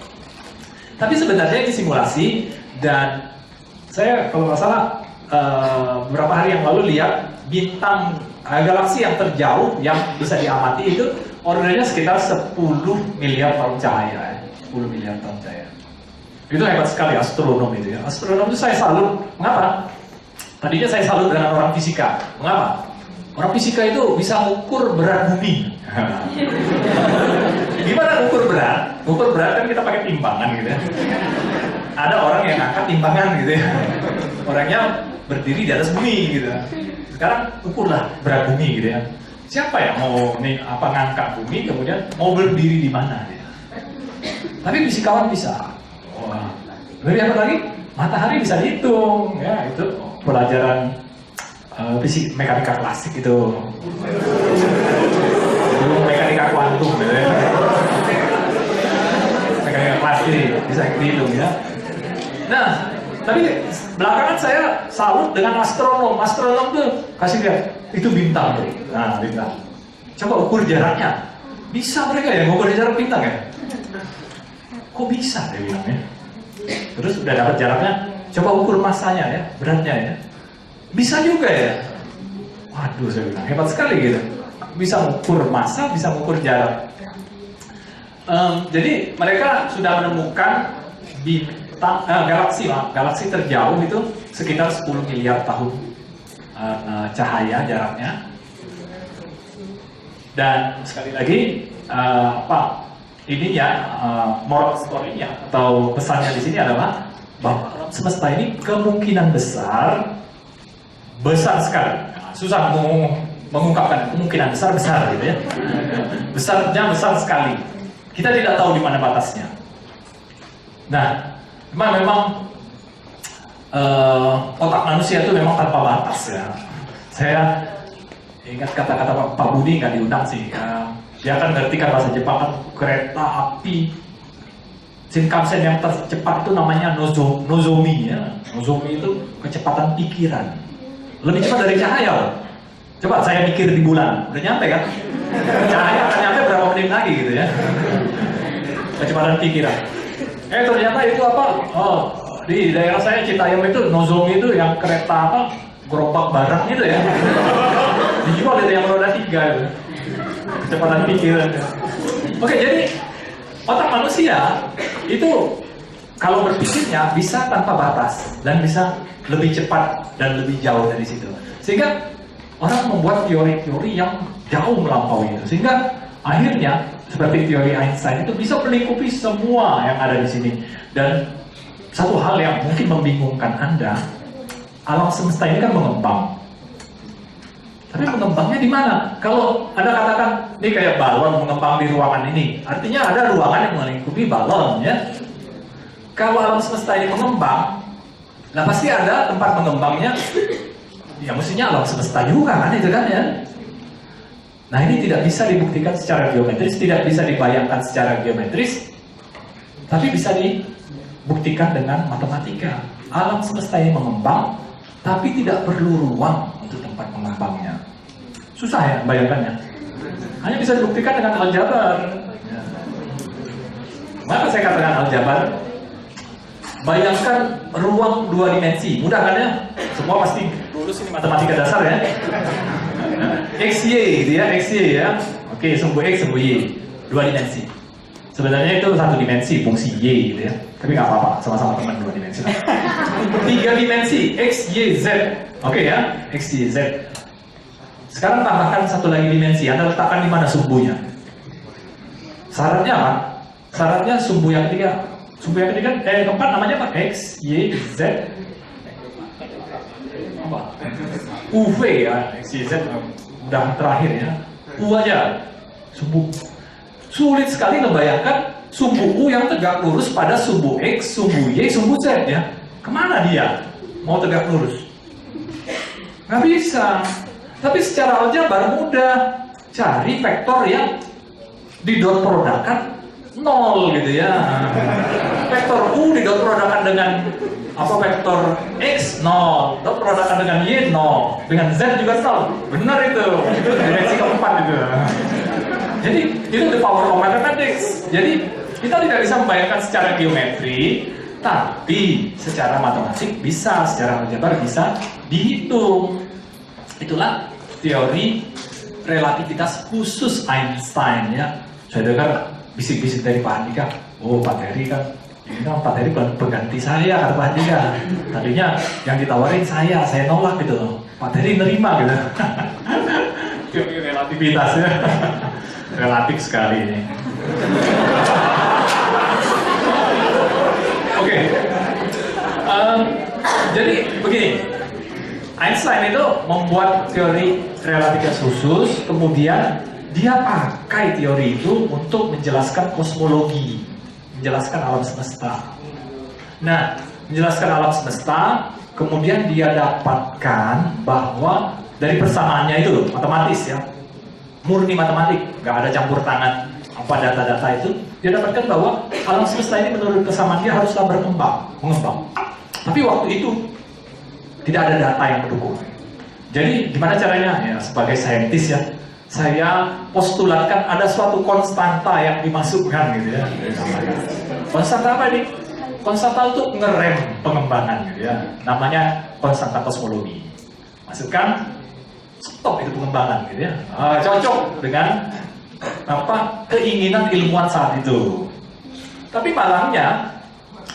Tapi sebenarnya ini simulasi, dan saya kalau nggak salah beberapa hari yang lalu lihat bintang galaksi yang terjauh yang bisa diamati itu ordernya sekitar 10 miliar tahun cahaya. 10 miliar tahun cahaya. Itu hebat sekali astronom itu ya. Astronom itu saya salut. Mengapa? Tadinya saya salut dengan orang fisika. Mengapa? Orang fisika itu bisa mengukur berat bumi. Gimana ukur berat? Ukur berat kan kita pakai timbangan gitu ya. Ada orang yang angkat timbangan gitu ya. Orangnya berdiri di atas bumi gitu. Sekarang ukurlah berat bumi gitu ya. Siapa yang mau ngangkat bumi kemudian mau berdiri di mana ya? Tapi fisikawan bisa. Wah. Lebih apa lagi? Matahari bisa dihitung ya, itu pelajaran fisik mekanika klasik itu. Mekanika kuantum gitu ya. Mekanika klasik bisa dihitung ya. Nah, tapi belakangan saya salut dengan astronom. Astronom tuh kasih lihat, itu bintang tuh. Nah, bintang. Coba ukur jaraknya. Bisa mereka ya mengukur jarak bintang ya? Kok bisa dia bilang ya? Terus udah dapat jaraknya, coba ukur masanya ya, beratnya ya. Bisa juga ya? Waduh, saya bilang hebat sekali gitu. Bisa mengukur massa, bisa mengukur jarak. Jadi mereka sudah menemukan bintang, galaksi terjauh itu sekitar 10 miliar tahun cahaya jaraknya. Dan sekali lagi ini ya moral story-nya atau pesannya di sini adalah bahwa alam semesta ini kemungkinan besar sekali. Susah mengungkapkan kemungkinan besar gitu ya. Besar sekali. Kita tidak tahu di mana batasnya. Nah, memang otak manusia itu memang tanpa batas ya. Saya ingat kata-kata Pak Budi nggak diundang sih. Dia kan ngerti kan bahasa Jepang kan, kereta api Shinkansen yang tercepat itu namanya nozomi ya. Nozomi itu kecepatan pikiran. Lebih cepat dari cahaya loh. Coba saya mikir di bulan, udah nyampe kan? Cahaya akan nyampe berapa menit lagi gitu ya. Kecepatan pikiran. Ternyata itu apa? Oh, di daerah saya Citayam itu nozomi itu yang kereta apa? Gerobak barang itu ya. Dijual itu yang roda 3 itu. Kecepatan pikiran. Oke, jadi otak manusia itu kalau berpikirnya bisa tanpa batas dan bisa lebih cepat dan lebih jauh dari situ. Sehingga orang membuat teori-teori yang jauh melampaui itu. Sehingga akhirnya seperti teori Einstein itu bisa melingkupi semua yang ada di sini. Dan satu hal yang mungkin membingungkan Anda, alam semesta ini kan mengembang. Tapi mengembangnya di mana? Kalau Anda katakan, ini kayak balon mengembang di ruangan ini, artinya ada ruangan yang melingkupi balon, ya. Kalau alam semesta ini mengembang, nah pasti ada tempat mengembangnya, ya mestinya alam semesta juga kan, itu kan ya. Nah ini tidak bisa dibuktikan secara geometris, tidak bisa dibayangkan secara geometris, tapi bisa dibuktikan dengan matematika. Alam semesta ini mengembang, tapi tidak perlu ruang untuk tempat mengembangnya. Susah ya bayangkannya. Hanya bisa dibuktikan dengan aljabar. Maka saya katakan aljabar, bayangkan ruang 2 dimensi. Mudah kan ya? Semua pasti lulus ini matematika dasar ya. X, Y gitu ya, X, Y ya. Oke, sumbu X, sumbu Y. 2 dimensi. Sebenarnya itu 1 dimensi, fungsi Y gitu ya. Tapi nggak apa-apa, sama-sama teman 2 dimensi. 3 dimensi, X, Y, Z. Oke ya, X, Y, Z. Sekarang tambahkan 1 lagi dimensi, Anda letakkan di mana sumbunya? Syaratnya apa? Syaratnya sumbu yang ketiga. Sumbu yang ketiga, keempat namanya apa? X, Y, Z. Apa? UV ya, X, Y, Z. Udah terakhir ya. U aja. Sumbu. Sulit sekali membayangkan sumbu U yang tegak lurus pada sumbu X, sumbu Y, sumbu Z ya. Kemana dia mau tegak lurus? Nggak bisa. Tapi secara aljabar mudah. Cari vektor yang didot produkkan 0 gitu ya. Vektor U didot produkkan dengan apa vektor X 0, dot produkkan dengan Y 0, dengan Z juga 0. Benar itu dimensi keempat itu. Jadi itu the power of mathematics. Jadi kita tidak bisa membayangkan secara geometri, tapi secara matematik bisa, secara aljabar bisa dihitung. Itulah teori relativitas khusus Einstein ya. Saya dengar bisik-bisik dari Pak Andika, oh Pak Heri kan, ini kan Pak Heri pengganti saya kata Pak Andika. Tadinya yang ditawarin saya nolak gitu loh. Pak Heri nerima gitu. Teori relativitas ya. Relatif sekali ini. Oke. Jadi begini, Einstein itu membuat teori relativitas khusus, kemudian dia pakai teori itu untuk menjelaskan kosmologi, menjelaskan alam semesta. Nah, menjelaskan alam semesta, kemudian dia dapatkan bahwa dari persamaannya itu loh, matematis ya, murni matematik, nggak ada campur tangan apa data-data itu, dia dapatkan bahwa alam semesta ini menurut kesamaan dia haruslah mengembang. Tapi waktu itu tidak ada data yang mendukung. Jadi gimana caranya? Ya sebagai saintis ya, saya postulatkan ada suatu konstanta yang dimasukkan gitu ya. Konstanta apa ini? Konstanta untuk ngerem pengembangan gitu ya. Namanya konstanta kosmologi. Masukkan, stop itu pengembangan gitu ya. Cocok dengan apa keinginan ilmuwan saat itu. Tapi malangnya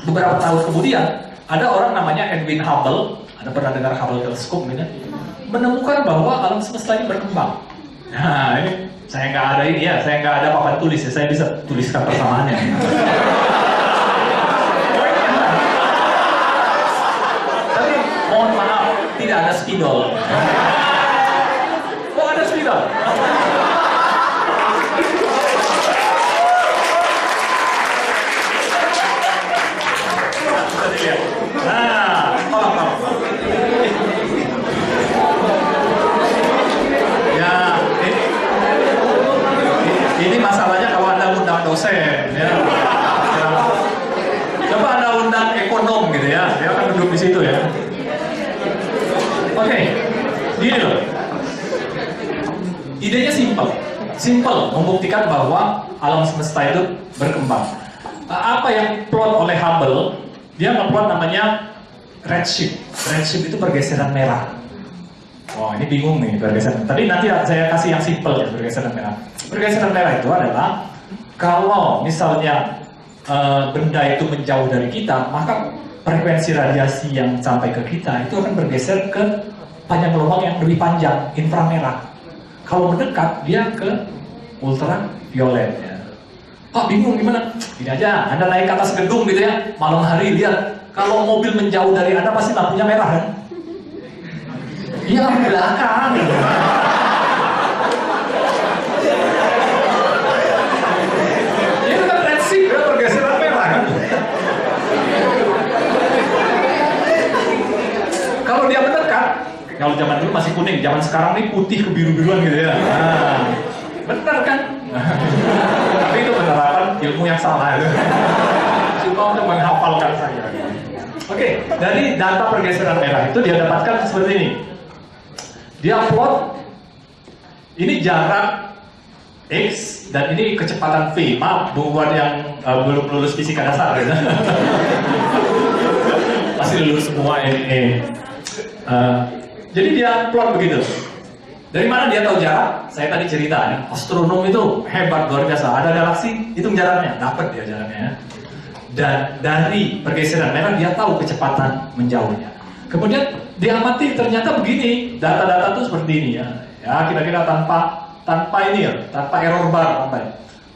beberapa tahun kemudian ada orang namanya Edwin Hubble, ada pernah dengar Hubble teleskop gitu, menemukan bahwa alam semesta ini berkembang. Nah ini saya nggak ada ini ya, saya nggak ada papan tulis ya, saya bisa tuliskan persamaannya. Tapi mohon maaf, tidak ada spidol. Kok ada spidol? Nah, tolong. Ya, ini masalahnya kalau Anda undang dosen, ya. Coba Anda undang ekonom gitu ya, dia akan duduk di situ ya. Oke, gini loh. Idenya simple, membuktikan bahwa alam semesta itu berkembang. Apa yang plot oleh Hubble? Dia ngeplot namanya redshift. Redshift itu pergeseran merah. Oh ini bingung nih pergeseran. Tapi nanti saya kasih yang simple ya pergeseran merah. Pergeseran merah itu adalah kalau misalnya benda itu menjauh dari kita, maka frekuensi radiasi yang sampai ke kita itu akan bergeser ke panjang gelombang yang lebih panjang, inframerah. Kalau mendekat dia ke ultraviolet ya. Pak bingung gimana? Gini aja, Anda naik ke atas gedung gitu ya, malam hari lihat kalau mobil menjauh dari Anda pasti lampunya merah kan? Iya lampu belakang. Itu kan redshift ya, pergeseran merah kan? Kalau dia mendekat, kalau zaman dulu masih kuning, zaman sekarang nih putih kebiru-biruan gitu ya. Nah, benar kan? Tapi itu penerapan ilmu yang salah itu. Cuma untuk menghafalkan saya. Oke, dari data pergeseran merah itu dia dapatkan seperti ini. Dia plot ini jarak X dan ini kecepatan V. Maaf buat yang belum lulus fisika dasar gitu. Masih lulus semua ini. Jadi dia plot begitu. Dari mana dia tahu jarak? Saya tadi cerita ya, astronom itu hebat luar biasa. Ada galaksi, hitung jaraknya, dapat dia jaraknya. Dan dari pergeseran merah dia tahu kecepatan menjauhnya. Kemudian diamati ternyata begini, data-data itu seperti ini ya. Ya kira-kira tanpa ini ya, tanpa error bar apa ya.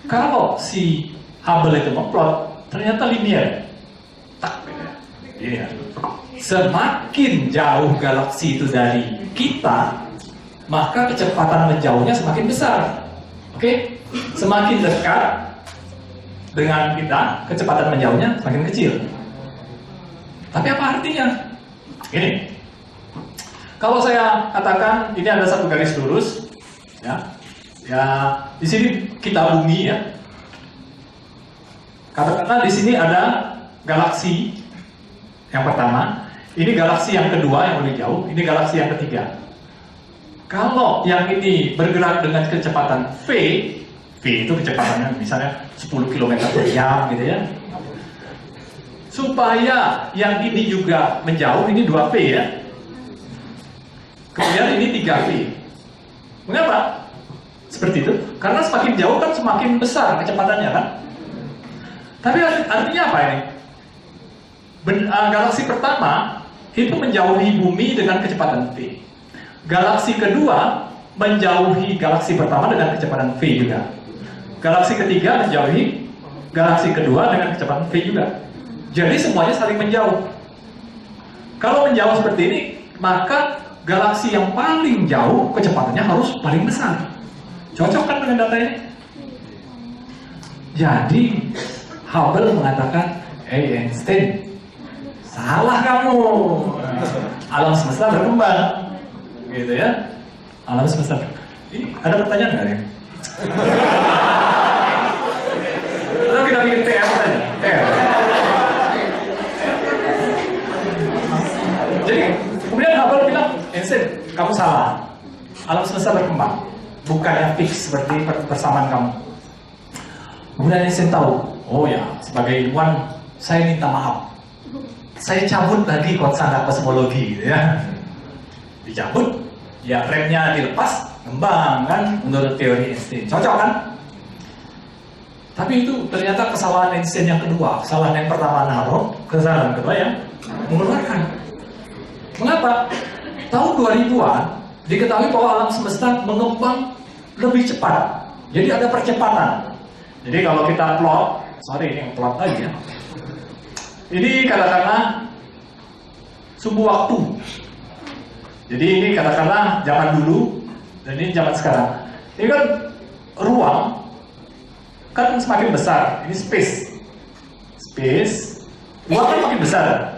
Kalau si Hubble itu memplot, ternyata linear. Tak beda. Ini ya. Semakin jauh galaksi itu dari kita, maka kecepatan menjauhnya semakin besar. Oke? Semakin dekat dengan kita, kecepatan menjauhnya semakin kecil. Tapi apa artinya? Ini. Kalau saya katakan ini ada satu garis lurus, ya. Ya, di sini kita bumi ya. Katakanlah di sini ada galaksi yang pertama, ini galaksi yang kedua yang lebih jauh, ini galaksi yang ketiga. Kalau yang ini bergerak dengan kecepatan V itu kecepatannya misalnya 10 km per jam gitu ya. Supaya yang ini juga menjauh, ini 2V ya. Kemudian ini 3V. Mengapa? Seperti itu. Karena semakin jauh kan semakin besar kecepatannya kan. Tapi artinya apa ini? Galaksi pertama itu menjauhi bumi dengan kecepatan V. Galaksi kedua menjauhi galaksi pertama dengan kecepatan V juga. Galaksi ketiga menjauhi galaksi kedua dengan kecepatan V juga. Jadi semuanya saling menjauh. Kalau menjauh seperti ini, maka galaksi yang paling jauh kecepatannya harus paling besar. Cocok kan dengan data ini? Jadi Hubble mengatakan, Einstein, salah kamu. Alam semesta berkembang. Gitu ya. Alam semesta. Ini ada pertanyaan nggak ya? Atau kita bikin TR saja? TR. Jadi kemudian Hubble bilang, Einstein, kamu salah. Alam semesta berkembang. Bukannya fix seperti persamaan kamu. Kemudian Einstein tahu, oh ya, sebagai ilmuwan, saya minta maaf. Saya cabut lagi konsep kosmologi, gitu ya. Dicabut, ya remnya dilepas, ngembang kan, menurut teori Einstein. Cocok kan? Tapi itu ternyata kesalahan Einstein yang kedua. Kesalahan yang pertama naruh, kesalahan kedua yang mengeluarkan. Mengapa? Tahun 2000-an diketahui bahwa alam semesta mengembang lebih cepat. Jadi ada percepatan. Jadi kalau kita plot, sorry ini plot lagi ya. Ini katakanlah sumbu waktu. Jadi ini katakanlah zaman dulu dan ini zaman sekarang. Ini kan ruang kan semakin besar. Ini space. Ruang kan makin besar.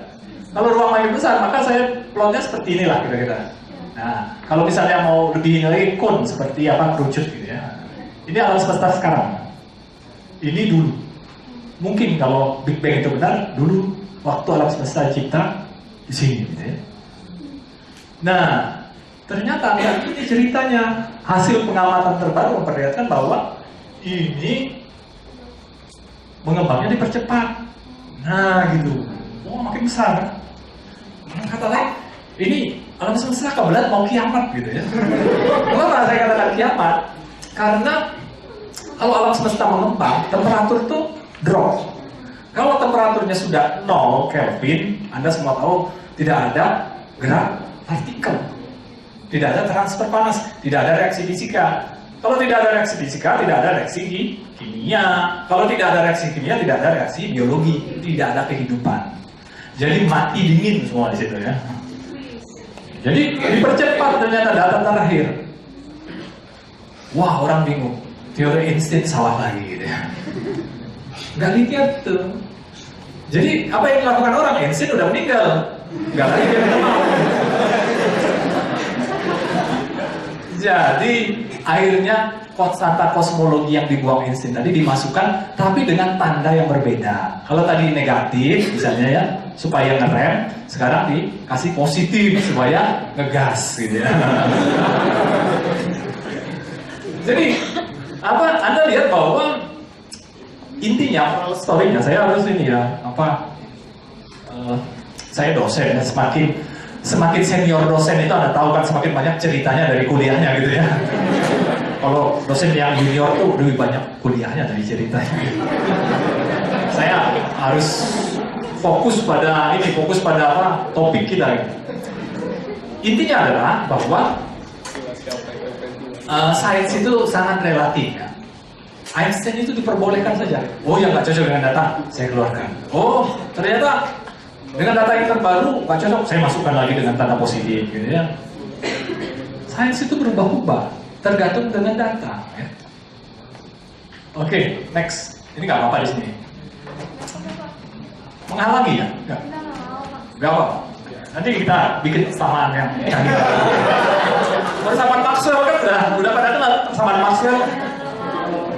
Kalau ruang makin besar, maka saya plotnya seperti inilah kira-kira. Nah, kalau misalnya mau lebih lagi kon seperti apa kerucut gitu ya. Ini alam semesta sekarang. Ini dulu. Mungkin kalau Big Bang itu benar, dulu waktu alam semesta dicipta di sini gitu ya. Nah, ternyata ini ceritanya. Hasil pengamatan terbaru memperlihatkan bahwa ini mengembangnya dipercepat. Nah, gitu. Oh, makin besar. Kata lain, ini alam semesta kebetulan mau kiamat gitu ya. Kenapa saya katakan kiamat? Karena kalau alam semesta mengembang, temperatur tuh drop. Kalau temperaturnya sudah 0 Kelvin, Anda semua tahu tidak ada gerak partikel, tidak ada transfer panas, tidak ada reaksi fisika. Kalau tidak ada reaksi fisika, tidak ada reaksi kimia. Kalau tidak ada reaksi kimia, tidak ada reaksi biologi, tidak ada kehidupan. Jadi mati dingin semua di situ ya. Jadi dipercepat ternyata data terakhir. Wah, orang bingung. Teori Einstein salah lagi gitu ya. Nggak lihat tuh. Jadi apa yang dilakukan orang? Einstein udah meninggal. Nggak lagi dia minta maaf. Jadi akhirnya konstanta kosmologi yang dibuang Einstein tadi dimasukkan, tapi dengan tanda yang berbeda. Kalau tadi negatif, misalnya ya, supaya ngerem, sekarang dikasih positif supaya ngegas, gitu ya. Jadi apa? Anda lihat bahwa intinya story-nya saya harus ini ya, saya dosen ya, semakin senior dosen itu Anda tahu kan semakin banyak ceritanya dari kuliahnya gitu ya. Kalau dosen yang junior tuh lebih banyak kuliahnya dari ceritanya. Saya harus fokus pada topik kita. Intinya adalah bahwa sains itu sangat relatif ya. Einstein itu diperbolehkan saja. Oh ya nggak cocok dengan data, saya keluarkan. Oh ternyata dengan data yang terbaru nggak cocok, saya masukkan lagi dengan tanda positif gitu ya. Sains itu berubah-ubah tergantung dengan data ya. Oke, next. Ini nggak apa-apa di sini. Menghalangi ya? Nggak apa. Nanti kita bikin persamaan yang canggih. Persamaan Maxwell kan udah pada kenal persamaan Maxwell.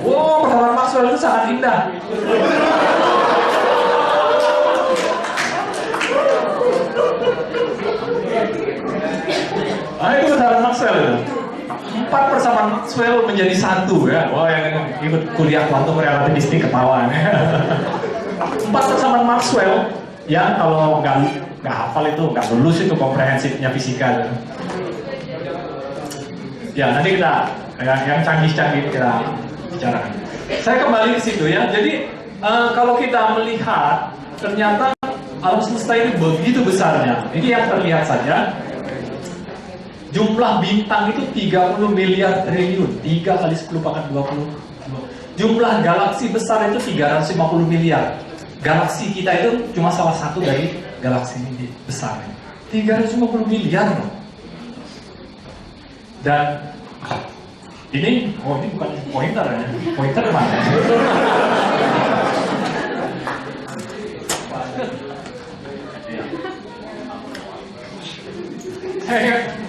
Wow, persamaan Maxwell itu sangat indah. menjadi satu ya. Wah, yang ikut kuliah kuantum relativistik ketawa nih. 4 persamaan Maxwell yang kalau nggak hafal itu nggak lulus itu komprehensifnya fisika. Ya nanti kita yang canggih-canggih kita bicarakan. Saya kembali ke situ ya. Jadi kalau kita melihat ternyata alam semesta ini begitu besarnya. Ini yang terlihat saja. Jumlah bintang itu 30 miliar triliun, 3 kali 10 pangkat 20. Jumlah galaksi besar itu 350 miliar. Galaksi kita itu cuma salah satu dari galaksi ini besar. 350 miliar loh. Dan ini bukan pointer ya. Pointer mana?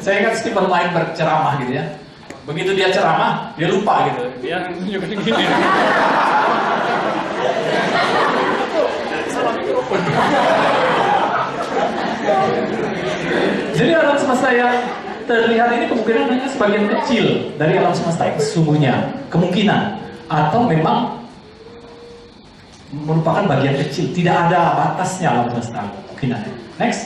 Saya ingat Stephen Weinberg ceramah gitu ya. Begitu dia ceramah, dia lupa gitu. Dia gini. Salah mikrofon. Jadi alam semesta yang terlihat ini kemungkinan hanya sebagian kecil dari alam semesta yang sesungguhnya. Kemungkinan. Atau memang merupakan bagian kecil. Tidak ada batasnya alam semesta. Kemungkinan. Next.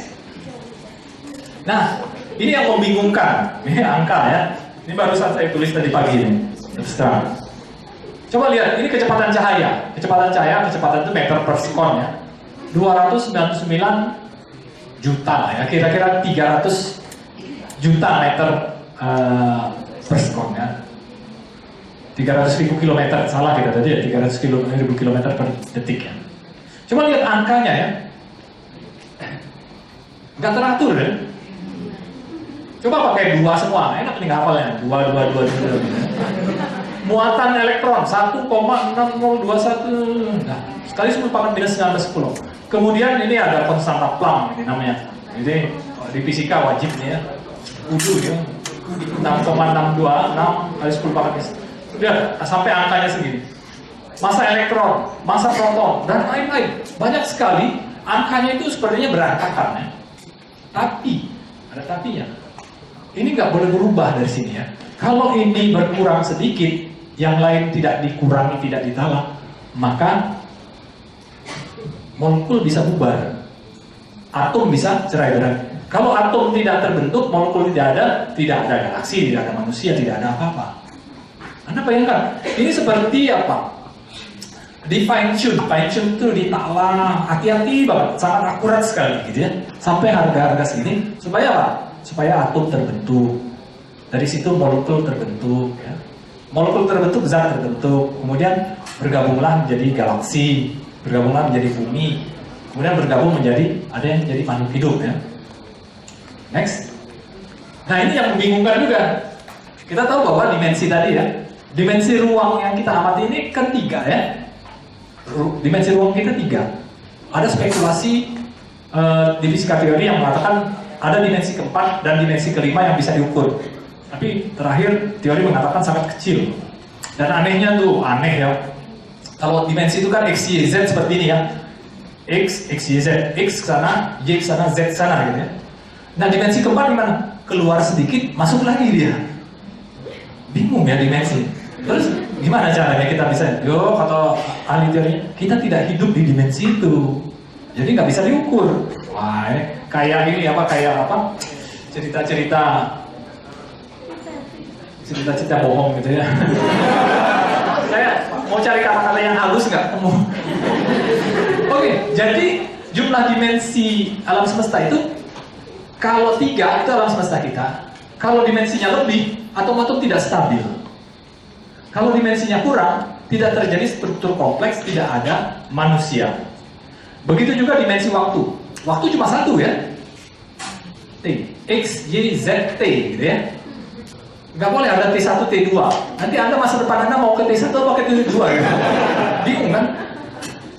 Nah, ini yang membingungkan, ini angka ya. Ini barusan saya tulis tadi pagi ini. Terus terang. Coba lihat, ini kecepatan cahaya. Kecepatan itu meter per sekon ya. 299 juta ya. Kira-kira 300 juta meter per sekon ya. 300.000 kilometer, salah kita tadi ya. 300.000 kilometer per detik ya. Coba lihat angkanya ya. Nggak teratur ya. Coba pakai 2 semua, enak nih hafalnya. 2. Muatan elektron 1,6021. Nah, sekali 10 pangkat minus 1910. Kemudian ini ada konstanta Planck ini namanya. Jadi di fisika wajib nih ya. Kudu ya. 6,626 kali 10 pangkat minus. Lihat sampai angkanya segini. Massa elektron, massa proton dan lain-lain. Banyak sekali angkanya itu sepertinya berantakan ya. Tapi ada tapinya. Ini nggak boleh berubah dari sini ya. Kalau ini berkurang sedikit, yang lain tidak dikurangi, tidak ditambah, maka molekul bisa bubar. Atom bisa cerai-berai. Kalau atom tidak terbentuk, molekul tidak ada galaksi, tidak ada manusia, tidak ada apa-apa. Anda bayangkan, ini seperti apa? Di fine tune itu ditala, hati-hati banget, sangat akurat sekali gitu ya. Sampai harga-harga segini, supaya apa? Supaya atom terbentuk. Dari situ molekul terbentuk ya. Molekul terbentuk, zat terbentuk, kemudian bergabunglah menjadi galaksi, bergabunglah menjadi bumi, kemudian bergabung menjadi ada yang menjadi makhluk hidup ya. Next. Nah, ini yang membingungkan juga. Kita tahu bahwa dimensi tadi ya, dimensi ruang yang kita amati ini kan 3 ya. Dimensi ruang kita 3. Ada spekulasi di fisika teori yang mengatakan ada dimensi keempat dan dimensi kelima yang bisa diukur. Tapi terakhir teori mengatakan sangat kecil. Dan anehnya tuh, aneh ya. Kalau dimensi itu kan X, Y, Z seperti ini ya. X, Y, Z. X sana, Y sana, Z sana gitu ya. Nah dimensi keempat gimana? Keluar sedikit, masuk lagi dia. Bingung ya dimensi. Terus gimana caranya kita bisa? Kata ahli teorinya, kita tidak hidup di dimensi itu. Jadi nggak bisa diukur. Wah, kayak ini apa? Cerita-cerita bohong gitu ya. Saya mau cari kata-kata yang halus nggak ketemu. Oke, jadi jumlah dimensi alam semesta itu kalau 3 itu alam semesta kita. Kalau dimensinya lebih, atom-atom tidak stabil. Kalau dimensinya kurang, tidak terjadi struktur kompleks, tidak ada manusia. Begitu juga dimensi waktu. Waktu cuma 1 ya. T, X, Y, Z, T gitu ya. Nggak boleh ada T1, T2. Nanti Anda masa depan Anda mau ke T1 atau ke T2 gitu. Bingung kan?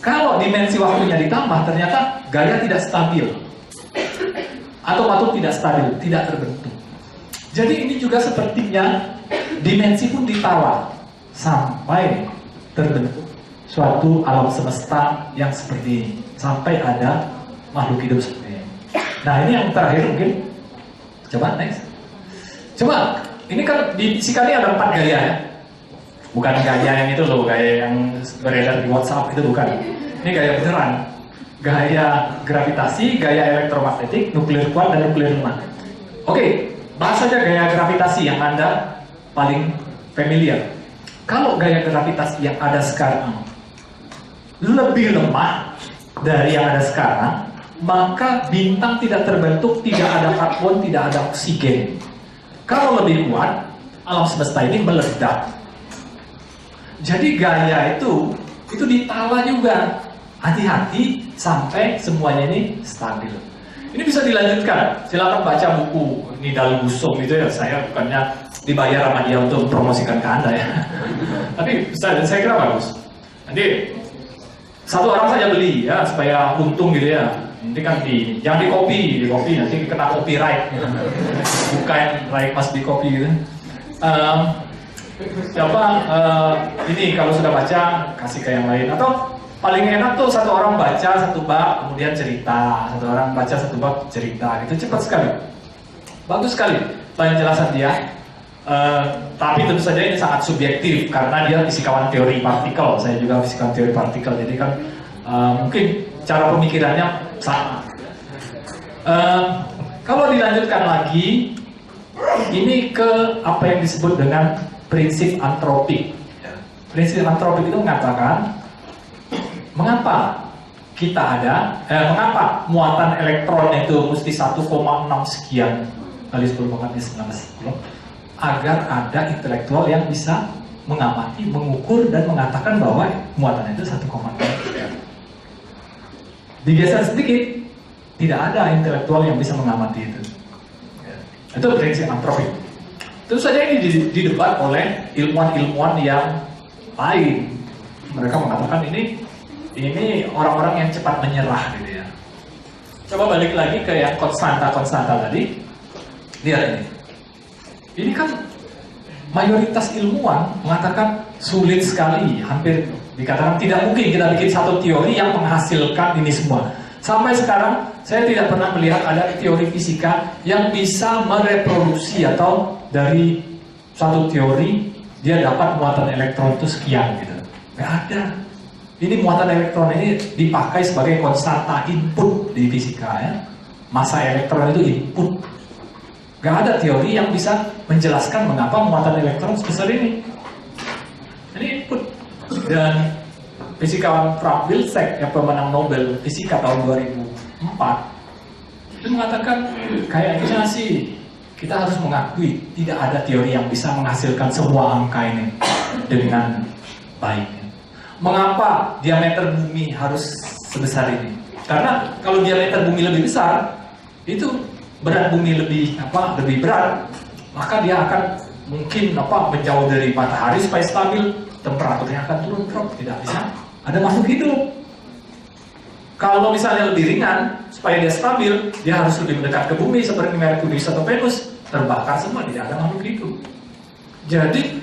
Kalau dimensi waktunya ditambah, ternyata gaya tidak stabil. Atom-atom tidak stabil, tidak terbentuk. Jadi ini juga sepertinya dimensi pun ditawar sampai terbentuk suatu alam semesta yang seperti ini. Sampai ada makhluk hidup seperti ini. Nah ini yang terakhir mungkin. Coba next. Coba, ini kan di fisika ini ada 4 gaya ya. Bukan gaya yang itu loh, gaya yang beredar di WhatsApp itu bukan. Ini gaya beneran. Gaya gravitasi, gaya elektromagnetik, nuklir kuat dan nuklir lemah. Oke, bahas saja gaya gravitasi yang Anda paling familiar. Kalau gaya gravitasi yang ada sekarang lebih lemah dari yang ada sekarang, maka bintang tidak terbentuk, tidak ada karbon, tidak ada oksigen. Kalau lebih kuat, alam semesta ini meledak. Jadi gaya itu ditala juga. Hati-hati sampai semuanya ini stabil. Ini bisa dilanjutkan. Silakan baca buku Nidal Gusom itu ya. Saya bukannya dibayar sama dia untuk promosikan ke Anda ya. Tapi saya kira bagus. Nanti satu orang saja beli ya supaya untung gitu ya. Nanti kan jangan di copy nanti kena copyright. Bukan right must be copy gitu. Ini kalau sudah baca kasih ke yang lain, atau paling enak tuh satu orang baca satu bab kemudian cerita, satu orang baca satu bab cerita, gitu cepat sekali, bagus sekali penjelasan dia. Tapi tentu saja ini sangat subjektif karena dia fisikawan teori partikel, saya juga fisikawan teori partikel, jadi kan mungkin cara pemikirannya sama. Kalau dilanjutkan lagi, ini ke apa yang disebut dengan prinsip antropik. Prinsip antropik itu mengatakan mengapa mengapa muatan elektron itu mesti 1,6 sekian kali 10 pangkat 19 agar ada intelektual yang bisa mengamati, mengukur dan mengatakan bahwa muatan itu 1,6 sekian. Digeser sedikit, tidak ada intelektual yang bisa mengamati itu. Itu prinsip antropik. Tentu saja ini didebat oleh ilmuwan-ilmuwan yang lain. Mereka mengatakan ini orang-orang yang cepat menyerah gitu ya. Coba balik lagi ke yang konstanta tadi. Lihat ini. Ini kan mayoritas ilmuwan mengatakan sulit sekali, hampir dikatakan tidak mungkin kita bikin satu teori yang menghasilkan ini semua. Sampai sekarang saya tidak pernah melihat ada teori fisika yang bisa mereproduksi atau dari suatu teori dia dapat muatan elektron itu sekian gitu. Nggak ada. Ini muatan elektron ini dipakai sebagai konstanta input di fisika ya. Massa elektron itu input. Nggak ada teori yang bisa menjelaskan mengapa muatan elektron sebesar ini. Ini input. Dan fisikawan Frank Wilczek yang pemenang Nobel Fisika tahun 2004 itu mengatakan kayaknya sih kita harus mengakui tidak ada teori yang bisa menghasilkan semua angka ini dengan baik. Mengapa diameter bumi harus sebesar ini? Karena kalau diameter bumi lebih besar, itu berat bumi lebih berat, maka dia akan mungkin menjauh dari matahari supaya stabil, temperaturnya akan turun drop, tidak bisa ada makhluk hidup. Kalau misalnya lebih ringan, supaya dia stabil, dia harus lebih mendekat ke bumi seperti Merkurius atau Venus, terbakar semua, tidak ada makhluk hidup. Jadi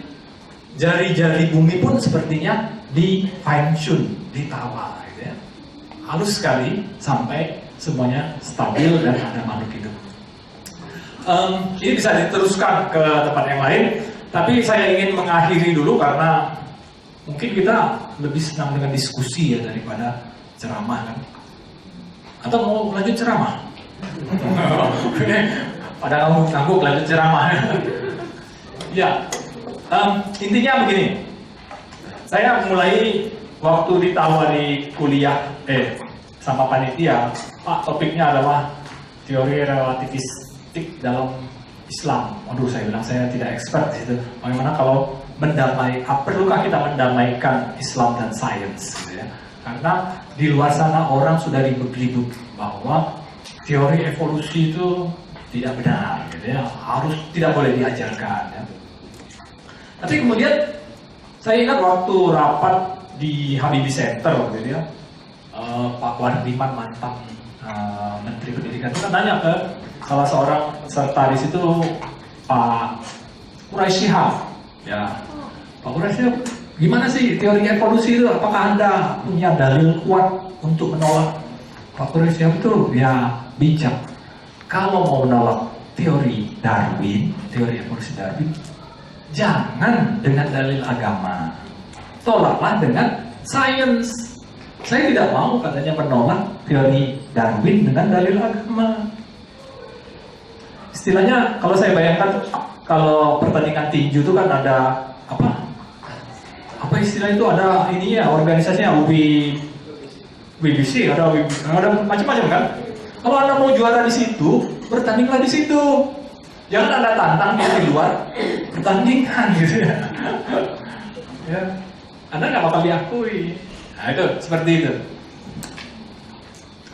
jari-jari bumi pun sepertinya di fine tune, ditawar, gitu ya. Halus sekali sampai semuanya stabil dan ada makhluk hidup. Ini bisa diteruskan ke tempat yang lain, tapi saya ingin mengakhiri dulu karena mungkin kita lebih senang dengan diskusi ya daripada ceramah kan. Atau mau lanjut ceramah? Pada ngangguk lanjut ceramah. Ya, intinya begini. Saya mulai waktu ditawari kuliah sama panitia, Pak, topiknya adalah teori relativistik dalam Islam. Waduh, saya bilang saya tidak expert di situ. Bagaimana kalau perlukah kita mendamaikan Islam dan sains gitu ya? Karena di luar sana orang sudah ribut-ribut bahwa teori evolusi itu tidak benar gitu ya, tidak boleh diajarkan ya. Tapi kemudian saya ingat waktu rapat di Habibie Center gitu ya, Pak Wardiman mantan Menteri Pendidikan itu kan nanya ke salah seorang peserta di situ, Pak Quraisy Shihab ya. Pak Quraisy Shihab, gimana sih teori evolusi itu? Apakah Anda punya dalil kuat untuk menolak? Pak Quraisy Shihab itu ya bijak. Kalau mau menolak teori Darwin, teori evolusi Darwin, jangan dengan dalil agama, tolaklah dengan sains. Saya tidak mau katanya menolak teori Darwin dengan dalil agama. Istilahnya kalau saya bayangkan, kalau pertandingan tinju itu kan ada apa istilah itu, ada ini ya, organisasinya BBC, ada macam-macam kan. Kalau Anda mau juara di situ, bertandinglah di situ. Jangan Anda tantang dia di luar pertandingan gitu ya. Ya. Anda nggak bakal diakui. Nah itu, seperti itu.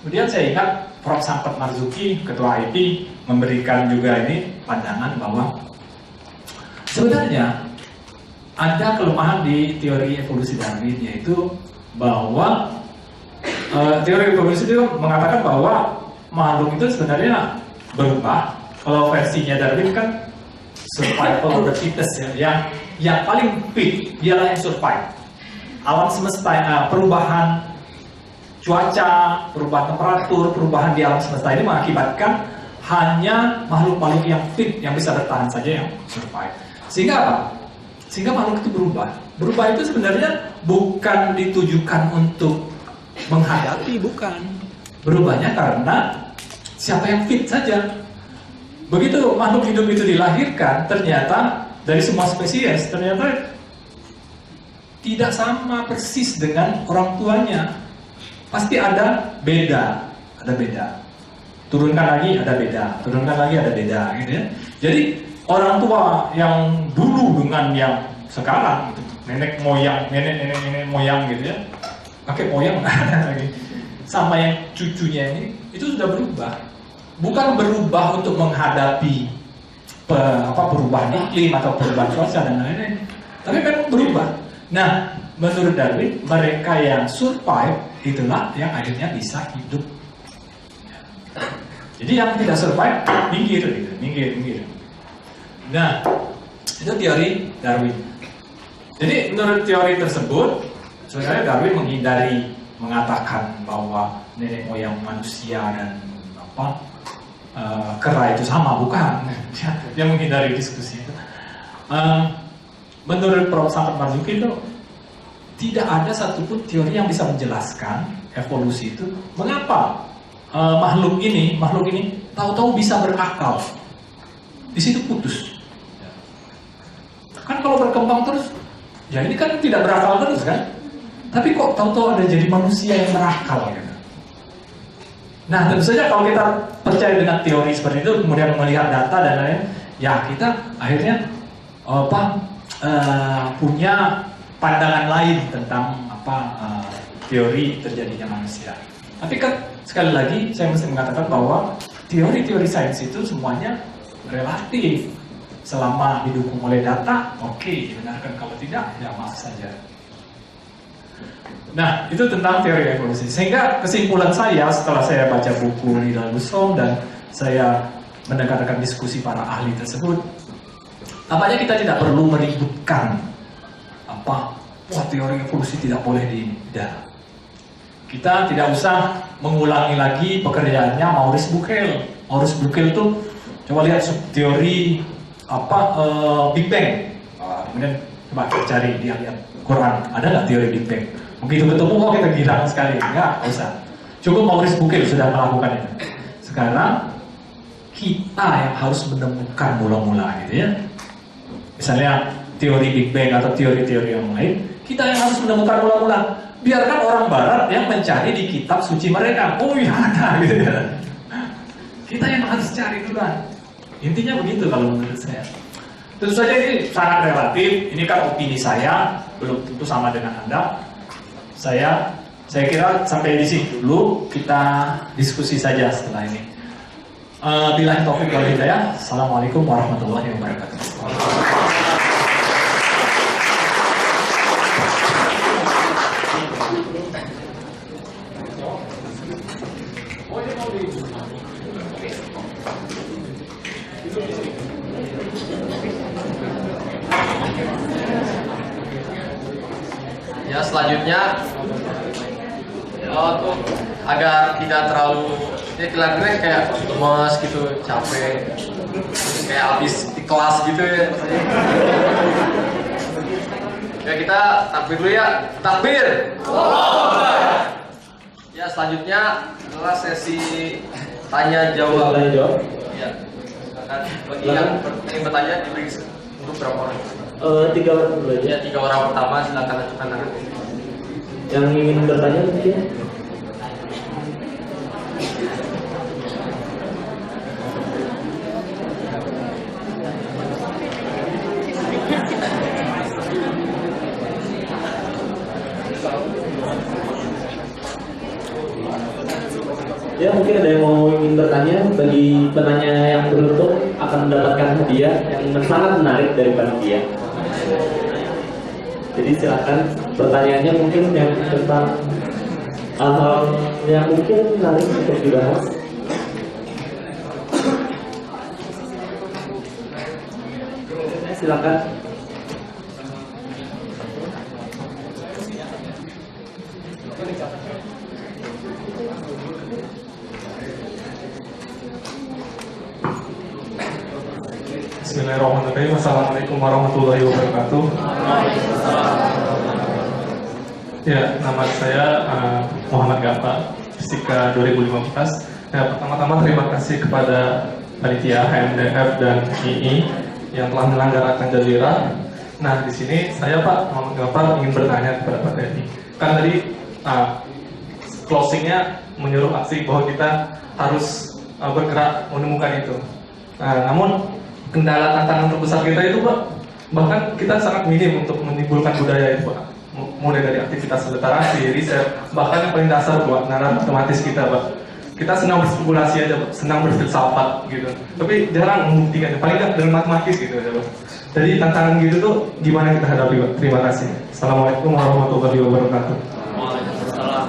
Kemudian saya ingat Prof. Sampat Marzuki, Ketua IP, memberikan juga ini pandangan bahwa sebenarnya ada kelemahan di teori evolusi Darwin, yaitu bahwa teori evolusi itu mengatakan bahwa makhluk itu sebenarnya berubah. Kalau versinya Darwin kan survival of the fittest ya, yang paling fit dialah yang survive. Alam semesta, perubahan cuaca, perubahan temperatur, perubahan di alam semesta ini mengakibatkan hanya makhluk-makhluk yang fit yang bisa bertahan saja yang survive. Sehingga apa? Sehingga makhluk itu berubah. Berubah itu sebenarnya bukan ditujukan untuk menghadapi, bukan. Berubahnya karena siapa yang fit saja. Begitu makhluk hidup itu dilahirkan, ternyata dari semua spesies, ternyata tidak sama persis dengan orang tuanya. Pasti ada beda. Turunkan lagi ada beda, turunkan lagi ada beda, gitu ya. Jadi orang tua yang dulu dengan yang sekarang, gitu, nenek moyang gitu ya, kakek moyang lagi, sama yang cucunya ini, itu sudah berubah. Bukan berubah untuk menghadapi perubahan iklim atau perubahan cuaca dan lain-lain, tapi kan berubah. Nah, menurut Darwin, mereka yang survive itulah yang akhirnya bisa hidup. Jadi yang tidak survive minggir. Nah, itu teori Darwin. Jadi menurut teori tersebut, sebenarnya Darwin menghindari mengatakan bahwa nenek moyang manusia dan kera itu sama, bukan. Dia menghindari diskusi itu. Menurut Prof. Sampat Marzuki itu tidak ada satupun teori yang bisa menjelaskan evolusi itu. Mengapa makhluk ini tahu-tahu bisa berakal? Di situ putus. Kan kalau berkembang terus, ya ini kan tidak berakal terus kan? Tapi kok tahu-tahu ada jadi manusia yang berakal gitu. Nah, tentu saja kalau kita percaya dengan teori seperti itu, kemudian melihat data dan lain, ya kita akhirnya punya pandangan lain tentang teori terjadinya manusia. Tapi kan sekali lagi saya mesti mengatakan bahwa teori-teori sains itu semuanya relatif. Selama didukung oleh data, oke, dibenarkan. Kalau tidak, ya maaf saja. Nah, itu tentang teori evolusi. Sehingga kesimpulan saya setelah saya baca buku Ridal Busrom dan saya mendengarkan diskusi para ahli tersebut, tampaknya kita tidak perlu meributkan teori evolusi tidak boleh tidak. Kita tidak usah mengulangi lagi pekerjaannya Maurice Bucaille. Maurice Bucaille itu coba lihat teori Big Bang. Kemudian coba cari, dia lihat Quran, ada nggak teori Big Bang? Begitu ketemu, kita girang sekali. Nggak usah. Cukup Maurice Bucaille sudah melakukan itu. Sekarang kita yang harus menemukan mula-mula gitu ya. Misalnya teori Big Bang atau teori-teori yang lain, kita yang harus menemukan mula-mula. Biarkan orang Barat yang mencari di kitab suci mereka. Oh iya ada gitu ya. Kita yang harus cari duluan. Intinya begitu kalau menurut saya. Tentu saja ini sangat relatif. Ini kan opini saya, belum tentu sama dengan Anda. Saya kira sampai di sini dulu, kita diskusi saja setelah ini. Billahi taufiq wal hidayah. Assalamualaikum warahmatullahi wabarakatuh. Ya, selanjutnya untuk agar tidak terlalu Ya kelihatannya kayak lemas gitu, capek, kayak habis di kelas gitu ya. Ya kita takbir dulu ya, takbir. Ya selanjutnya adalah sesi tanya jawab. Ya, silakan. Bagi yang ingin bertanya diberi untuk berapa orang? 3 orang dulu aja. Ya 3 orang pertama silakan ajukan tangan. Yang ingin bertanya mungkin? Ya mungkin ada yang mau ingin bertanya. Bagi penanya yang beruntung akan mendapatkan hadiah yang sangat menarik dari panitia. Jadi silakan pertanyaannya mungkin yang tentang hal yang mungkin menarik untuk dibahas. Silakan. Bismillahirrahmanirrahim. Assalamualaikum warahmatullahi wabarakatuh. Ya, nama saya Muhammad Gafa, Fisika 2015. Ya, pertama-tama terima kasih kepada panitia HMDF dan II yang telah menyelenggarakan Jazirah. Nah, di sini saya Pak Muhammad Gafa ingin bertanya kepada Pak Teddy. Kan tadi closingnya menyuruh aksi bahwa kita harus bergerak menemukan itu. Nah, namun kendala tantangan terbesar kita itu Pak, bahkan kita sangat minim untuk menimbulkan budaya itu Pak. Mulai dari aktivitas literasi, riset, bahkan yang paling dasar buat nalar matematis kita Pak. Kita senang berspekulasi aja Pak, senang berfilsafat gitu. Tapi jarang membuktikan, paling nggak dengan matematis gitu aja Pak. Jadi tantangan gitu tuh gimana kita hadapi Pak? Terima kasih. Assalamualaikum warahmatullahi wabarakatuh. Waalaikumsalam.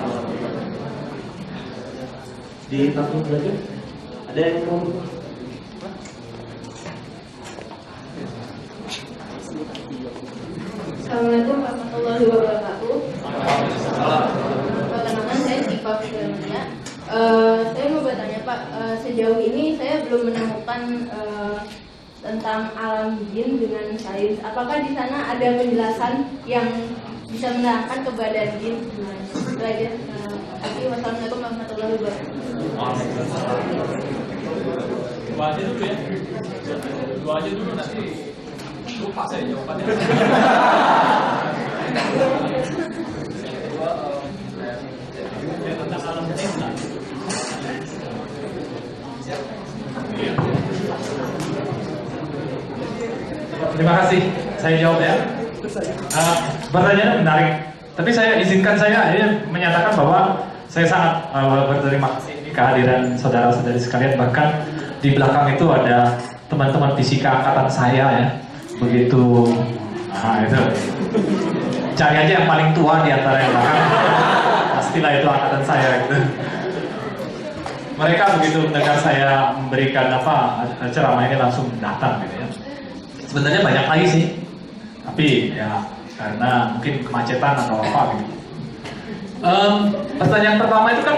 Di tampil belajar ada yang mau? Assalamualaikum warahmatullahi wabarakatuh. Perkenalkan saya Siva Fitriania. Saya mau bertanya Pak, sejauh ini saya belum menemukan tentang alam jin dengan sains. Apakah di sana ada penjelasan yang bisa menerangkan keberadaan jin? Itu aja. Wassalamualaikum warahmatullahi wabarakatuh. Dua aja dulu ya. Dua aja dulu nanti lupa saya jawabannya. Tentang alam semesta. Terima kasih, saya jawab ya. Pertanyaannya menarik, tapi saya izinkan saya ini menyatakan bahwa saya sangat berterima kasih ini kehadiran saudara-saudari sekalian. Bahkan di belakang itu ada teman-teman fisika angkatan saya ya. Begitu, nah itu cari aja yang paling tua di antara yang belakang, pastilah itu angkatan saya gitu. Mereka begitu mendengar saya memberikan ceramah ini langsung datang gitu ya. Sebenarnya banyak lagi sih, tapi ya karena mungkin kemacetan atau apa gitu. Pertanyaan pertama itu kan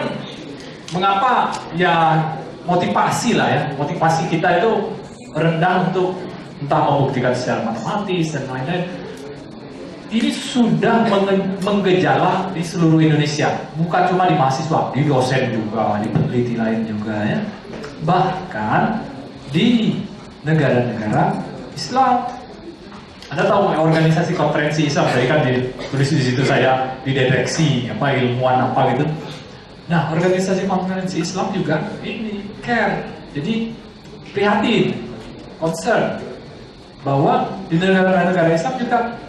mengapa ya motivasi lah ya, motivasi kita itu rendah untuk entah membuktikan secara matematis dan lain-lain. Ini sudah menggejala di seluruh Indonesia, bukan cuma di mahasiswa, di dosen juga, di peneliti lain juga ya. Bahkan di negara-negara Islam. Anda tahu organisasi konferensi Islam, tadi kan ditulis di situ saya dideteksi apa ilmuwan apa gitu. Nah, organisasi konferensi Islam juga ini care, jadi prihatin, concern bahwa di negara-negara Islam juga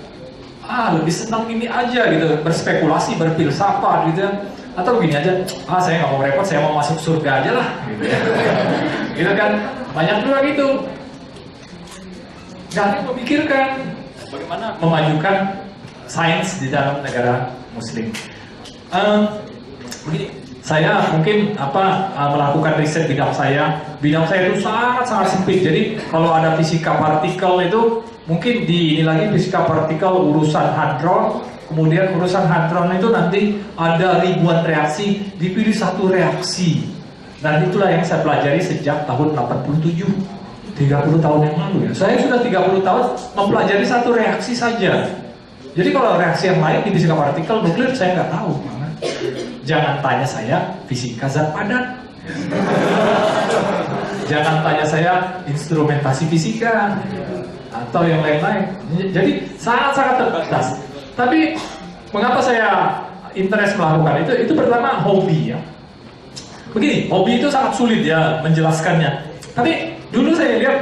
lebih senang ini aja gitu, berspekulasi, berfilsafat gitu ya. Atau begini aja, saya nggak mau repot, saya mau masuk surga aja lah gitu ya. Gitu kan, banyak juga gitu. Jangan memikirkan bagaimana memajukan sains di dalam negara Muslim. Begini, saya mungkin melakukan riset bidang saya itu sangat sempit. Jadi kalau ada fisika partikel itu mungkin ini lagi fisika partikel urusan hadron, kemudian urusan hadron itu nanti ada ribuan reaksi, dipilih satu reaksi Dan itulah yang saya pelajari sejak tahun 87, 30 tahun yang lalu ya. Saya sudah 30 tahun mempelajari satu reaksi saja. Jadi kalau reaksi yang lain di fisika partikel nuklir saya nggak tahu. Jangan tanya saya fisika zat padat. Jangan tanya saya instrumentasi fisika atau yang lain-lain. Jadi sangat-sangat terbatas. Tapi mengapa saya interest melakukan itu? Itu pertama hobi ya. Begini, hobi itu sangat sulit ya menjelaskannya. Tapi dulu saya lihat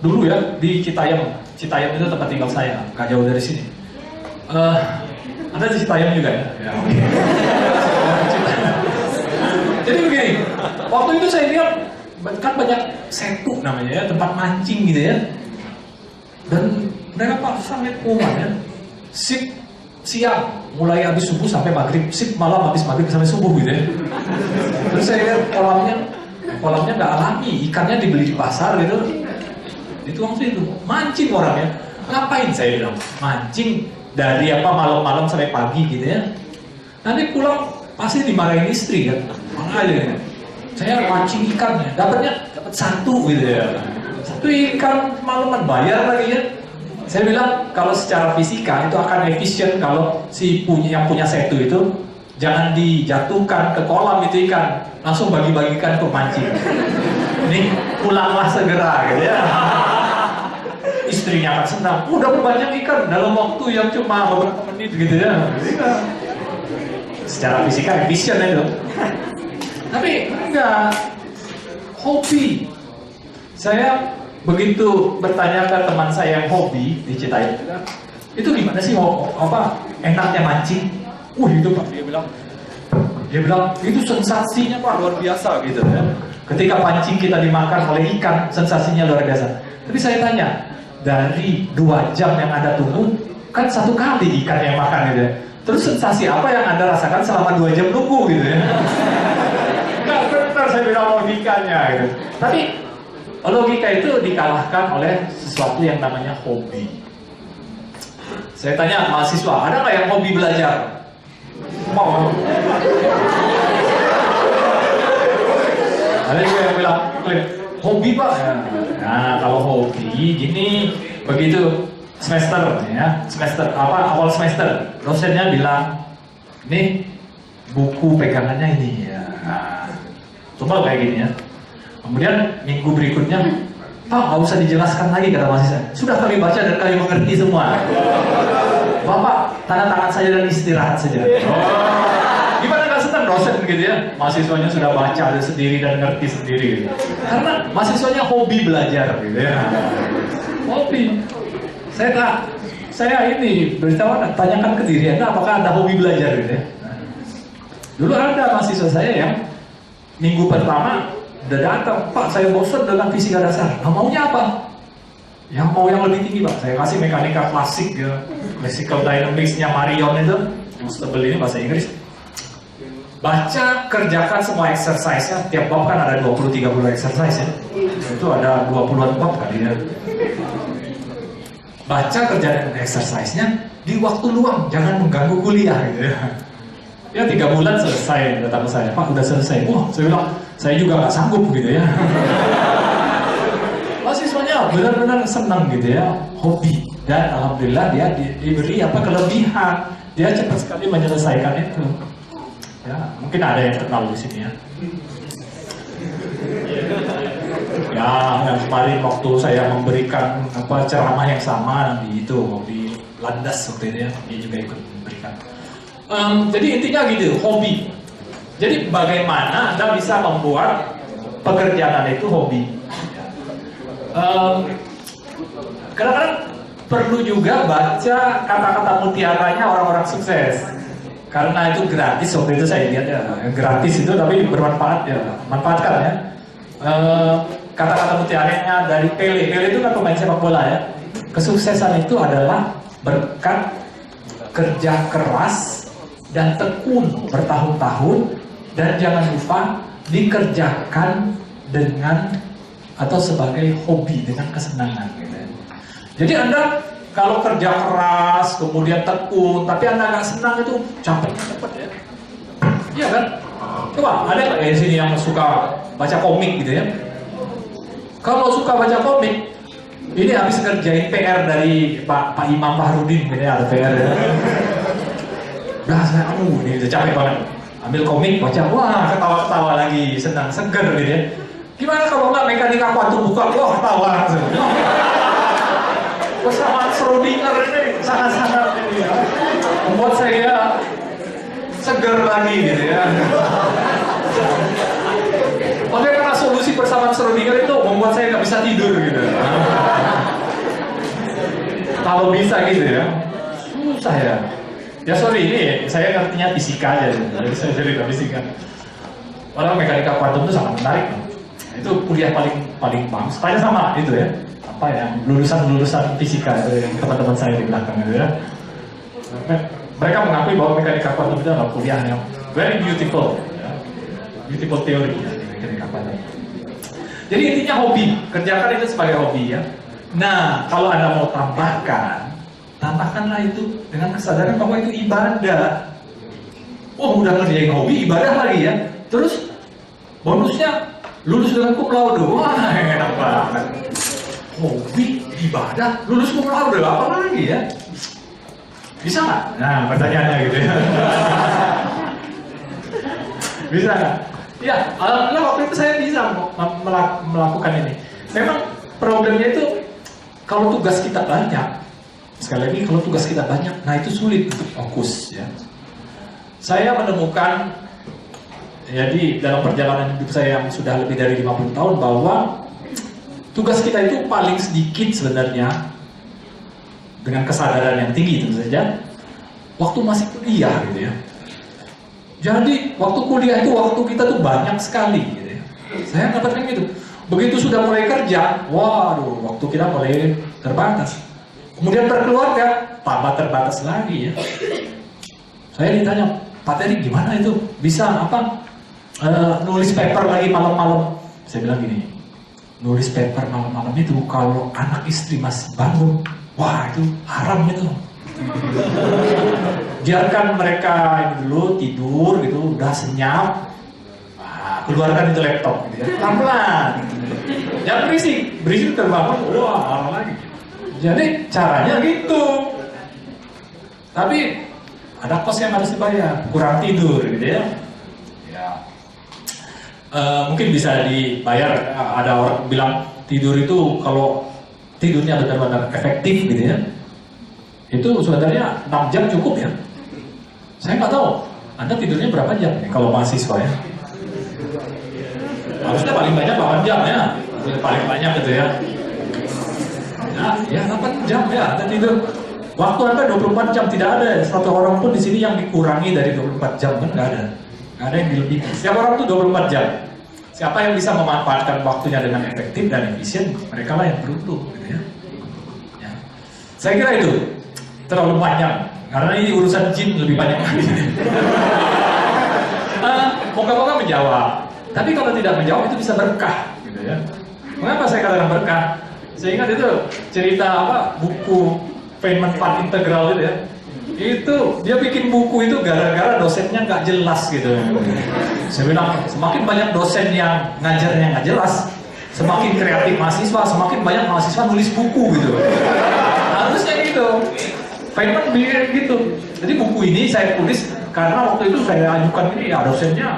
ya di Citayam. Citayam itu tempat tinggal saya, nggak jauh dari sini. Ada di Citayam juga ya. Ya okay. Jadi begini, waktu itu saya lihat kan banyak setu namanya ya, tempat mancing gitu ya. Dan mereka pasang pengumuman ya, sip siang mulai habis subuh sampai maghrib, sip malam habis maghrib sampai subuh gitu ya. Terus saya lihat kolamnya nggak alami, ikannya dibeli di pasar gitu. Itu langsung itu mancing orangnya. Ngapain saya bilang? Mancing dari malam-malam sampai pagi gitu ya. Nanti pulang pasti dimarahin istri kan. Makanya saya mancing ikan ya, dapat satu gitu ya. Satu ikan malaman bayar lagi ya. Saya bilang kalau secara fisika itu akan efisien kalau yang punya setu itu jangan dijatuhkan ke kolam itu ikan, langsung bagi-bagikan ke mancing. Ini pulanglah segera gitu ya. Istrinya akan senang, udah banyak ikan dalam waktu yang cuma beberapa menit gitu ya. Secara fisika efisien itu. Tapi enggak, hobi. Saya begitu bertanya ke teman saya yang hobi di Citayam, itu gimana sih enaknya mancing? Itu Pak, dia bilang itu sensasinya Pak luar biasa gitu ya. Ketika pancing kita dimakan oleh ikan, sensasinya luar biasa. Tapi saya tanya, dari 2 jam yang Anda tunggu, kan 1 kali ikan yang makan gitu ya. Terus sensasi apa yang Anda rasakan selama 2 jam tunggu gitu ya? Nggak benar saya bilang logikanya gitu. Tapi logika itu dikalahkan oleh sesuatu yang namanya hobi. Saya tanya mahasiswa, ada nggak yang hobi belajar? Mau? Ada juga yang bilang, hobi Pak. Nah kalau hobi gini, begitu semester awal semester, dosennya bilang, nih buku pegangannya ini ya. Nah, coba kayak gini ya. Kemudian minggu berikutnya, Pak nggak usah dijelaskan lagi kata mahasiswa. Sudah kami baca dan kami mengerti semua. Bapak tanda tangan saja dan istirahat saja. Gimana nggak senang dosen gitu ya? Mahasiswanya sudah baca sendiri dan ngerti sendiri. Gitu. Karena mahasiswanya hobi belajar gitu ya. Hobi. Saya ini beritahu tanyakan ke diri Anda apakah Anda hobi belajar gitu ya. Dulu ada mahasiswa saya yang minggu pertama udah datang, Pak saya bosan dengan fisika dasar. Nah, maunya apa? Yang mau yang lebih tinggi Pak. Saya kasih mekanika klasik ya, classical dynamics-nya Marion itu, yang tebel ini bahasa Inggris. Baca, kerjakan semua exercise-nya. Tiap bab kan ada 20-30 exercise ya. Itu ada 20-an bab kali ya. Baca, kerjakan exercise-nya di waktu luang, jangan mengganggu kuliah gitu ya. Ya 3 bulan selesai datang ke saya, Pak udah selesai. Wah, saya bilang, saya juga nggak sanggup gitu ya. Mahasiswanya benar-benar senang gitu ya, hobi. Dan alhamdulillah dia diberi kelebihan. Dia cepat sekali menyelesaikan itu. Ya, mungkin ada yang kenal di sini ya. Ya, yang kemarin waktu saya memberikan ceramah yang sama di Landas waktu itu ya, dia juga ikut memberikan. Jadi intinya gitu, hobi. Jadi bagaimana Anda bisa membuat pekerjaan itu hobi? Kadang-kadang perlu juga baca kata-kata mutiaranya orang-orang sukses. Karena itu gratis, waktu itu saya lihat ya, gratis itu tapi bermanfaat ya, manfaatkan ya. Kata-kata mutiaranya dari Pele. Pele itu kan pemain sepak bola ya. Kesuksesan itu adalah berkat kerja keras dan tekun bertahun-tahun, dan jangan lupa dikerjakan dengan atau sebagai hobi, dengan kesenangan gitu. Jadi Anda kalau kerja keras kemudian tekun tapi Anda nggak senang, itu capeknya cepat ya. Iya kan? Coba, ada nggak di sini yang suka baca komik gitu ya? Kalau suka baca komik, ini habis ngerjain PR dari Pak Imam Fahrudin, ini ada PR ya. Udah saya, ini udah capek banget. Ambil komik, baca, wah ketawa-ketawa lagi, senang, seger gitu ya. Gimana kalau nggak mekanika kuantum buka, wah ketawa langsung. Persamaan Schrödinger ini sangat-sangat ini ya, membuat saya seger lagi gitu ya. Bagaimana solusi persamaan Schrödinger itu membuat saya nggak bisa tidur gitu. Kalau bisa gitu ya, susah ya. Ya sorry, ini saya ngertinya fisika aja, jadi saya cerita fisika. Orang mekanika kuantum itu sangat menarik. Itu kuliah paling bagus. Tanya sama itu ya, apa ya, lulusan fisika itu yang teman-teman saya di belakang itu ya. Mereka mengakui bahwa mekanika kuantum itu adalah kuliah yang very beautiful, ya. Beautiful theory ya, mekanika kuantum. Jadi intinya hobi, kerjakan itu sebagai hobi ya. Nah, kalau Anda mau tambahkanlah itu dengan kesadaran bahwa itu ibadah. Oh, udah ngerjain hobi, ibadah lagi ya. Terus bonusnya lulus dengan cum laude. Wah, enak banget. Hobi, ibadah, lulus cum laude, apa lagi ya? Bisa nggak? Nah, pertanyaannya gitu ya. Bisa nggak? Ya, alhamdulillah waktu itu saya bisa melakukan ini. Memang problemnya itu kalau tugas kita banyak. Sekali lagi, kalau tugas kita banyak, nah itu sulit untuk fokus ya. Saya menemukan, jadi dalam perjalanan hidup saya yang sudah lebih dari 50 tahun bahwa tugas kita itu paling sedikit sebenarnya dengan kesadaran yang tinggi tentu saja waktu masih kuliah gitu ya. Jadi waktu kuliah itu waktu kita tuh banyak sekali gitu ya. Saya mendapatkan gitu. Begitu sudah mulai kerja, waduh, waktu kita mulai terbatas. Kemudian berkeluarga, tambah terbatas lagi ya. Saya ditanya, Pak Teddy gimana itu? Bisa apa? Nulis paper lagi malam-malam. Saya bilang gini, nulis paper malam-malam itu kalau anak istri masih bangun, wah itu haram itu. Biarkan mereka dulu tidur gitu, udah senyap. Wah, keluarkan itu laptop gitu ya. Pelan-pelan. Jangan berisik terbangun, wah haram lagi. Jadi caranya gitu. Tapi ada kos yang harus dibayar, kurang tidur gitu ya. Mungkin bisa dibayar. Ada orang bilang tidur itu kalau tidurnya benar-benar efektif gitu ya, itu sebenarnya 6 jam cukup ya. Saya nggak tahu Anda tidurnya berapa jam nih kalau mahasiswa ya. Harusnya paling banyak 8 jam ya, paling banyak gitu ya. Ya 8 jam ya Anda tidur. Waktu Anda 24 jam, tidak ada satu orang pun di sini yang dikurangi dari 24 jam, kan nggak ada. Nggak ada yang dilebihkan. Setiap orang tuh 24 jam. Siapa yang bisa memanfaatkan waktunya dengan efektif dan efisien, mereka lah yang beruntung gitu ya. Ya. Saya kira itu terlalu banyak, karena ini urusan jin lebih banyak lagi. Moga-moga menjawab. Tapi kalau tidak menjawab itu bisa berkah gitu ya. Mengapa saya katakan berkah? Saya ingat itu cerita buku Feynman Part Integral itu ya. Itu dia bikin buku itu gara-gara dosennya nggak jelas gitu. Saya bilang semakin banyak dosen yang ngajarnya nggak jelas, semakin kreatif mahasiswa, semakin banyak mahasiswa nulis buku gitu. Harusnya gitu. Feynman bikin gitu. Jadi buku ini saya tulis karena waktu itu saya ajukan ini ya dosennya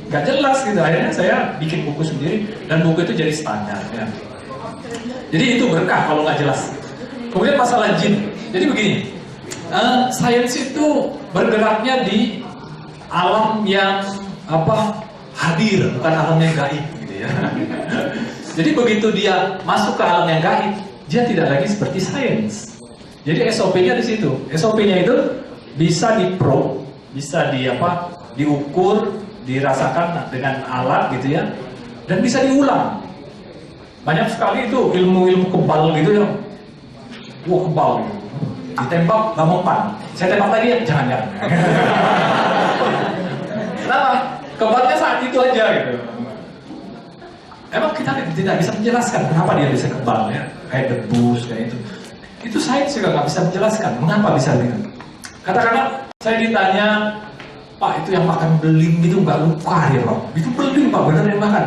nggak jelas gitu. Akhirnya saya bikin buku sendiri dan buku itu jadi standar ya. Jadi itu berkah kalau nggak jelas. Kemudian masalah jin. Jadi begini, sains itu bergeraknya di alam yang hadir, bukan alam yang gaib gitu ya. Jadi begitu dia masuk ke alam yang gaib, dia tidak lagi seperti sains. Jadi SOP-nya di situ. SOP-nya itu bisa diprobe, bisa diukur, dirasakan dengan alat gitu ya, dan bisa diulang. Banyak sekali itu ilmu-ilmu kebal gitu ya. Wah kebal gitu. Ditembak gak mempan. Saya tembak lagi ya, jangan. Kenapa? Kebalnya saat itu aja gitu. Emang kita tidak bisa menjelaskan kenapa dia bisa kebal ya, kayak debus kayak itu. Itu sains juga nggak bisa menjelaskan mengapa bisa begitu. Katakanlah saya ditanya Pak itu yang makan beling gitu nggak luka ya Pak. Itu beling Pak, bener yang makan.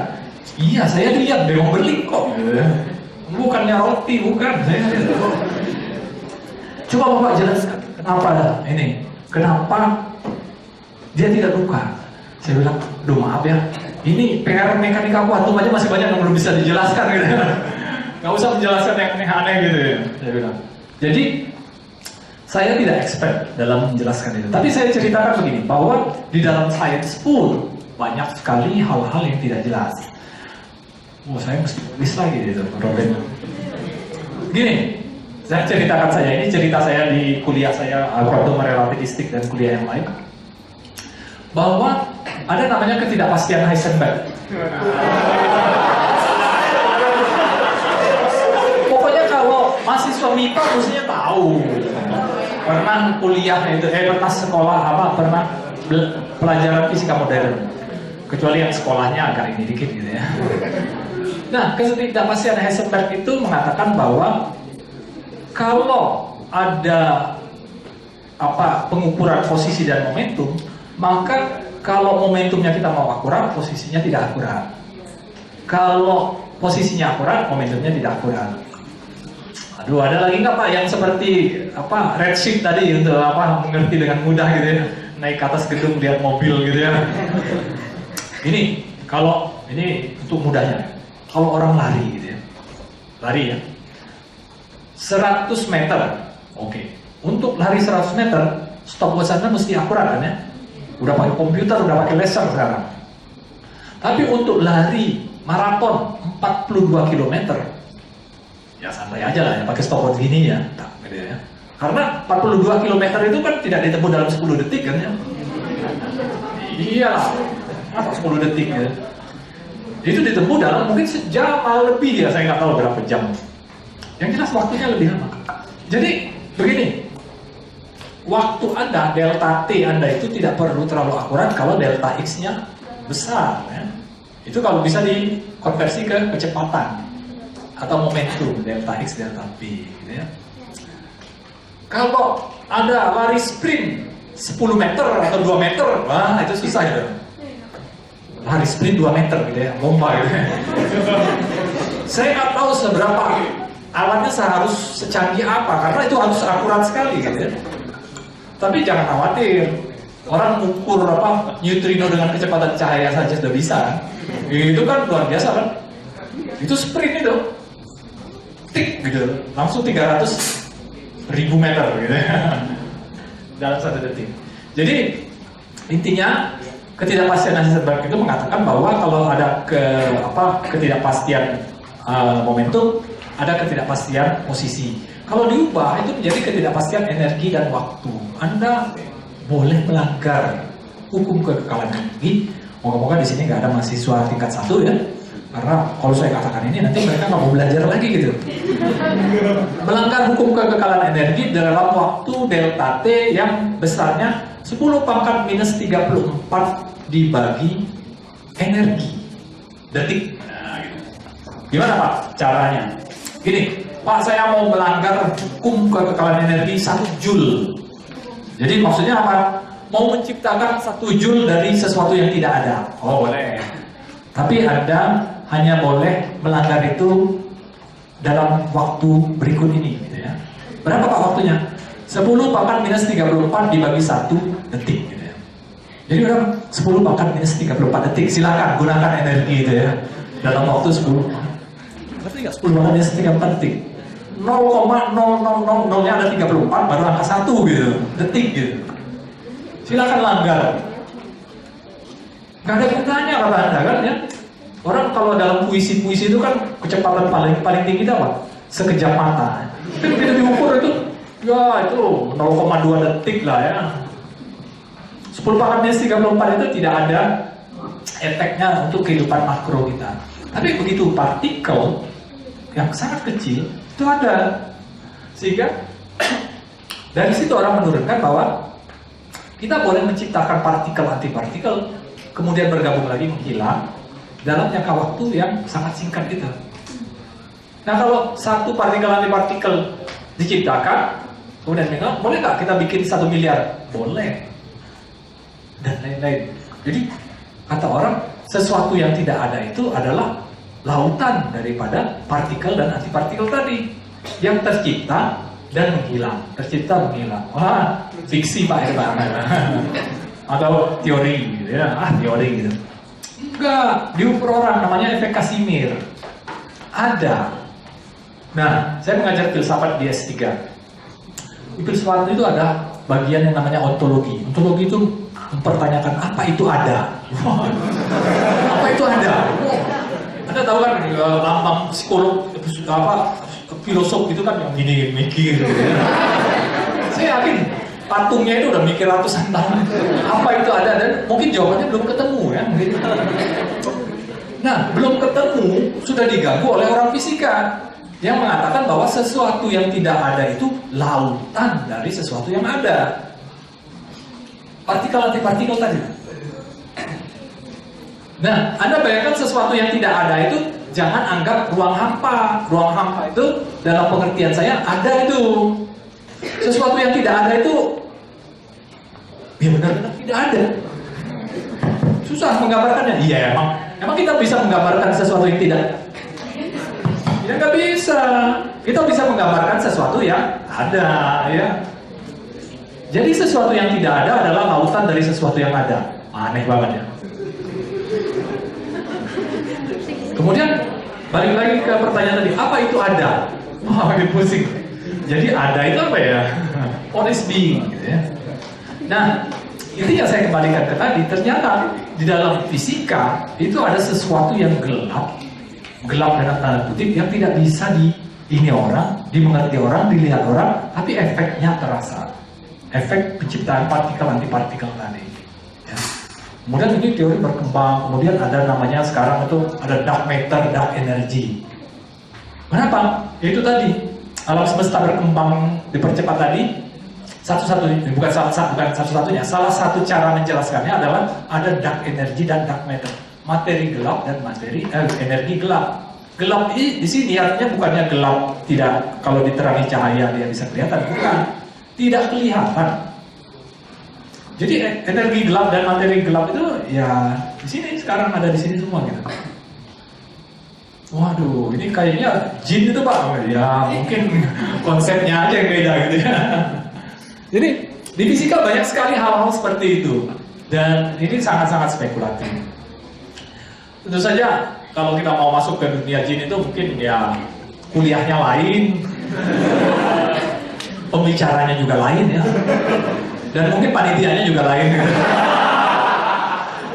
Iya, saya lihat dia mau beling kok. Bukannya roti, bukan. Saya lihat. Coba Bapak jelaskan kenapa ini, kenapa dia tidak luka. Saya bilang, duh maaf ya, ini PR mekanika kuantum aja masih banyak yang belum bisa dijelaskan gitu. Nggak usah menjelaskan yang aneh-aneh gitu ya. Saya bilang. Jadi saya tidak expert dalam menjelaskan itu. Tapi saya ceritakan begini, bahwa di dalam science pun banyak sekali hal-hal yang tidak jelas. Oh, saya mesti tulis lagi gitu, Robin. Gini, saya ceritakan ini cerita saya di kuliah saya, kuantum relativistik dan kuliah yang lain. Bahwa ada namanya ketidakpastian Heisenberg. Pokoknya kalau mahasiswa MIPA mestinya tahu. Pernah kuliah itu, pernah sekolah pernah pelajaran fisika modern. Kecuali yang sekolahnya agak ini dikit gitu ya. Nah, ketidakpastian Heisenberg itu mengatakan bahwa kalau ada pengukuran posisi dan momentum, maka kalau momentumnya kita mau akurat, posisinya tidak akurat. Kalau posisinya akurat, momentumnya tidak akurat. Aduh, ada lagi nggak Pak yang seperti redshift tadi untuk mengerti dengan mudah gitu ya, naik ke atas gedung lihat mobil gitu ya. Ini untuk mudahnya, kalau orang lari gitu ya, lari ya, 100 meter, oke. Untuk lari 100 meter, stopwatch-nya mesti akurat kan ya. Udah pakai komputer, udah pakai laser sekarang. Tapi untuk lari maraton 42 km, ya santai aja lah ya, pakai stopwatch gini ya, gitu ya. Karena 42 km itu kan tidak ditempuh dalam 10 detik kan ya. Iya lah, masa 10 detik ya. Itu ditempuh dalam mungkin sejam lebih ya, saya nggak tahu berapa jam. Yang jelas waktunya lebih lama. Jadi begini, waktu Anda, delta T Anda itu tidak perlu terlalu akurat kalau delta X-nya besar ya. Itu kalau bisa dikonversi ke kecepatan atau momentum, delta X, delta B gitu ya. Kalau ada lari sprint 10 meter atau 2 meter, wah itu susah ya. Lari sprint 2 meter gitu ya, lomba gitu ya. Saya nggak tahu seberapa alatnya harus secanggih apa, karena itu harus akurat sekali gitu ya. Tapi jangan khawatir, orang mengukur neutrino dengan kecepatan cahaya saja sudah bisa kan? Itu kan luar biasa kan? Itu sprint itu, tik gitu, langsung 300.000 meter gitu ya. Dalam 1 detik. Jadi intinya ketidakpastian Heisenberg itu mengatakan bahwa kalau ada ketidakpastian momentum, ada ketidakpastian posisi. Kalau diubah itu menjadi ketidakpastian energi dan waktu. Anda boleh melanggar hukum kekekalan energi. Moga-moga di sini nggak ada mahasiswa tingkat 1 ya. Karena kalau saya katakan ini nanti mereka nggak mau belajar lagi gitu. Melanggar hukum kekekalan energi dalam waktu delta T yang besarnya 10 pangkat minus 34 dibagi energi detik. Nah, gitu. Gimana Pak caranya? Gini, Pak saya mau melanggar hukum kekekalan energi 1 Joule. Jadi maksudnya apa? Mau menciptakan 1 Joule dari sesuatu yang tidak ada. Oh boleh. Tapi Anda hanya boleh melanggar itu dalam waktu berikut ini gitu ya. Berapa Pak waktunya? 10 pangkat minus 34 dibagi 1 detik gitu ya. Jadi orang 10 pangkat minus 34 detik, silakan gunakan energi itu ya. Dalam waktu 10. Berarti nggak 10 pangkat minus 34 detik. 0,0000-nya ada 34 baru angka 1 gitu, detik gitu. Silakan langgar. Gak ada gunanya kata Anda kan ya. Orang kalau dalam puisi-puisi itu kan kecepatan paling tinggi itu apa? Sekejap mata. Tapi begitu diukur itu, ya itu 0,2 detik lah ya. 10 pangkat minus 34 itu tidak ada efeknya untuk kehidupan makro kita. Tapi begitu partikel yang sangat kecil itu ada. Sehingga dari situ orang menurunkan bahwa kita boleh menciptakan partikel-antipartikel, kemudian bergabung lagi menghilang dalam jangka waktu yang sangat singkat itu. Nah kalau satu partikel-antipartikel diciptakan, kemudian menghilang, boleh nggak kita bikin 1 miliar? Boleh. dan lain-lain. Jadi kata orang sesuatu yang tidak ada itu adalah lautan daripada partikel dan antipartikel tadi yang tercipta dan menghilang, tercipta menghilang. Wah, fiksi Pak Irfan. Atau teori gitu ya, teori gitu. Enggak, diukur orang, namanya efek Casimir. Ada. Nah, saya mengajar filsafat di S3. Di filsafat itu ada bagian yang namanya ontologi. Ontologi itu mempertanyakan apa itu ada. Apa itu ada? Anda tahu kan, lambang psikolog, filosof itu kan yang gini mikir. Gitu. Saya yakin patungnya itu udah mikir ratusan tahun. Apa itu ada dan mungkin jawabannya belum ketemu ya. Nah, belum ketemu sudah diganggu oleh orang fisika yang mengatakan bahwa sesuatu yang tidak ada itu lautan dari sesuatu yang ada. Partikel antipartikel tadi. Nah, Anda bayangkan sesuatu yang tidak ada itu jangan anggap ruang hampa. Ruang hampa itu dalam pengertian saya ada itu. Sesuatu yang tidak ada itu ya benar-benar tidak ada. Susah menggambarkannya. Iya, emang kita bisa menggambarkan sesuatu yang tidak? Ya nggak bisa. Kita bisa menggambarkan sesuatu yang ada, ya. Jadi sesuatu yang tidak ada adalah lautan dari sesuatu yang ada. Aneh banget ya. Kemudian balik lagi ke pertanyaan tadi, apa itu ada? Wah, makin pusing. Jadi ada itu apa ya? What is being, gitu ya. Nah, itu yang saya kembalikan ke tadi. Ternyata di dalam fisika itu ada sesuatu yang gelap dalam tanda kutip yang tidak bisa ini orang, dimengerti orang, dilihat orang, tapi efeknya terasa. Efek penciptaan partikel antipartikel tadi. Ya. Kemudian ini teori berkembang, kemudian ada namanya sekarang itu ada dark matter, dark energy. Kenapa? Itu tadi alam semesta berkembang dipercepat tadi. Bukan satu-satunya. Salah satu cara menjelaskannya adalah ada dark energy dan dark matter, materi gelap dan energi gelap. Gelap ini di sini artinya bukannya gelap tidak kalau diterangi cahaya dia bisa kelihatan, bukan. Tidak kelihatan. Jadi energi gelap dan materi gelap itu ya di sini sekarang ada di sini semua gitu. Waduh, ini kayaknya jin itu Pak. Ya mungkin konsepnya aja yang beda gitu ya. Jadi di fisika banyak sekali hal-hal seperti itu dan ini sangat-sangat spekulatif. Tentu saja kalau kita mau masuk ke dunia jin itu mungkin ya kuliahnya lain. Pembicaranya juga lain ya, dan mungkin panitianya juga lain.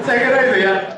Saya kira itu ya.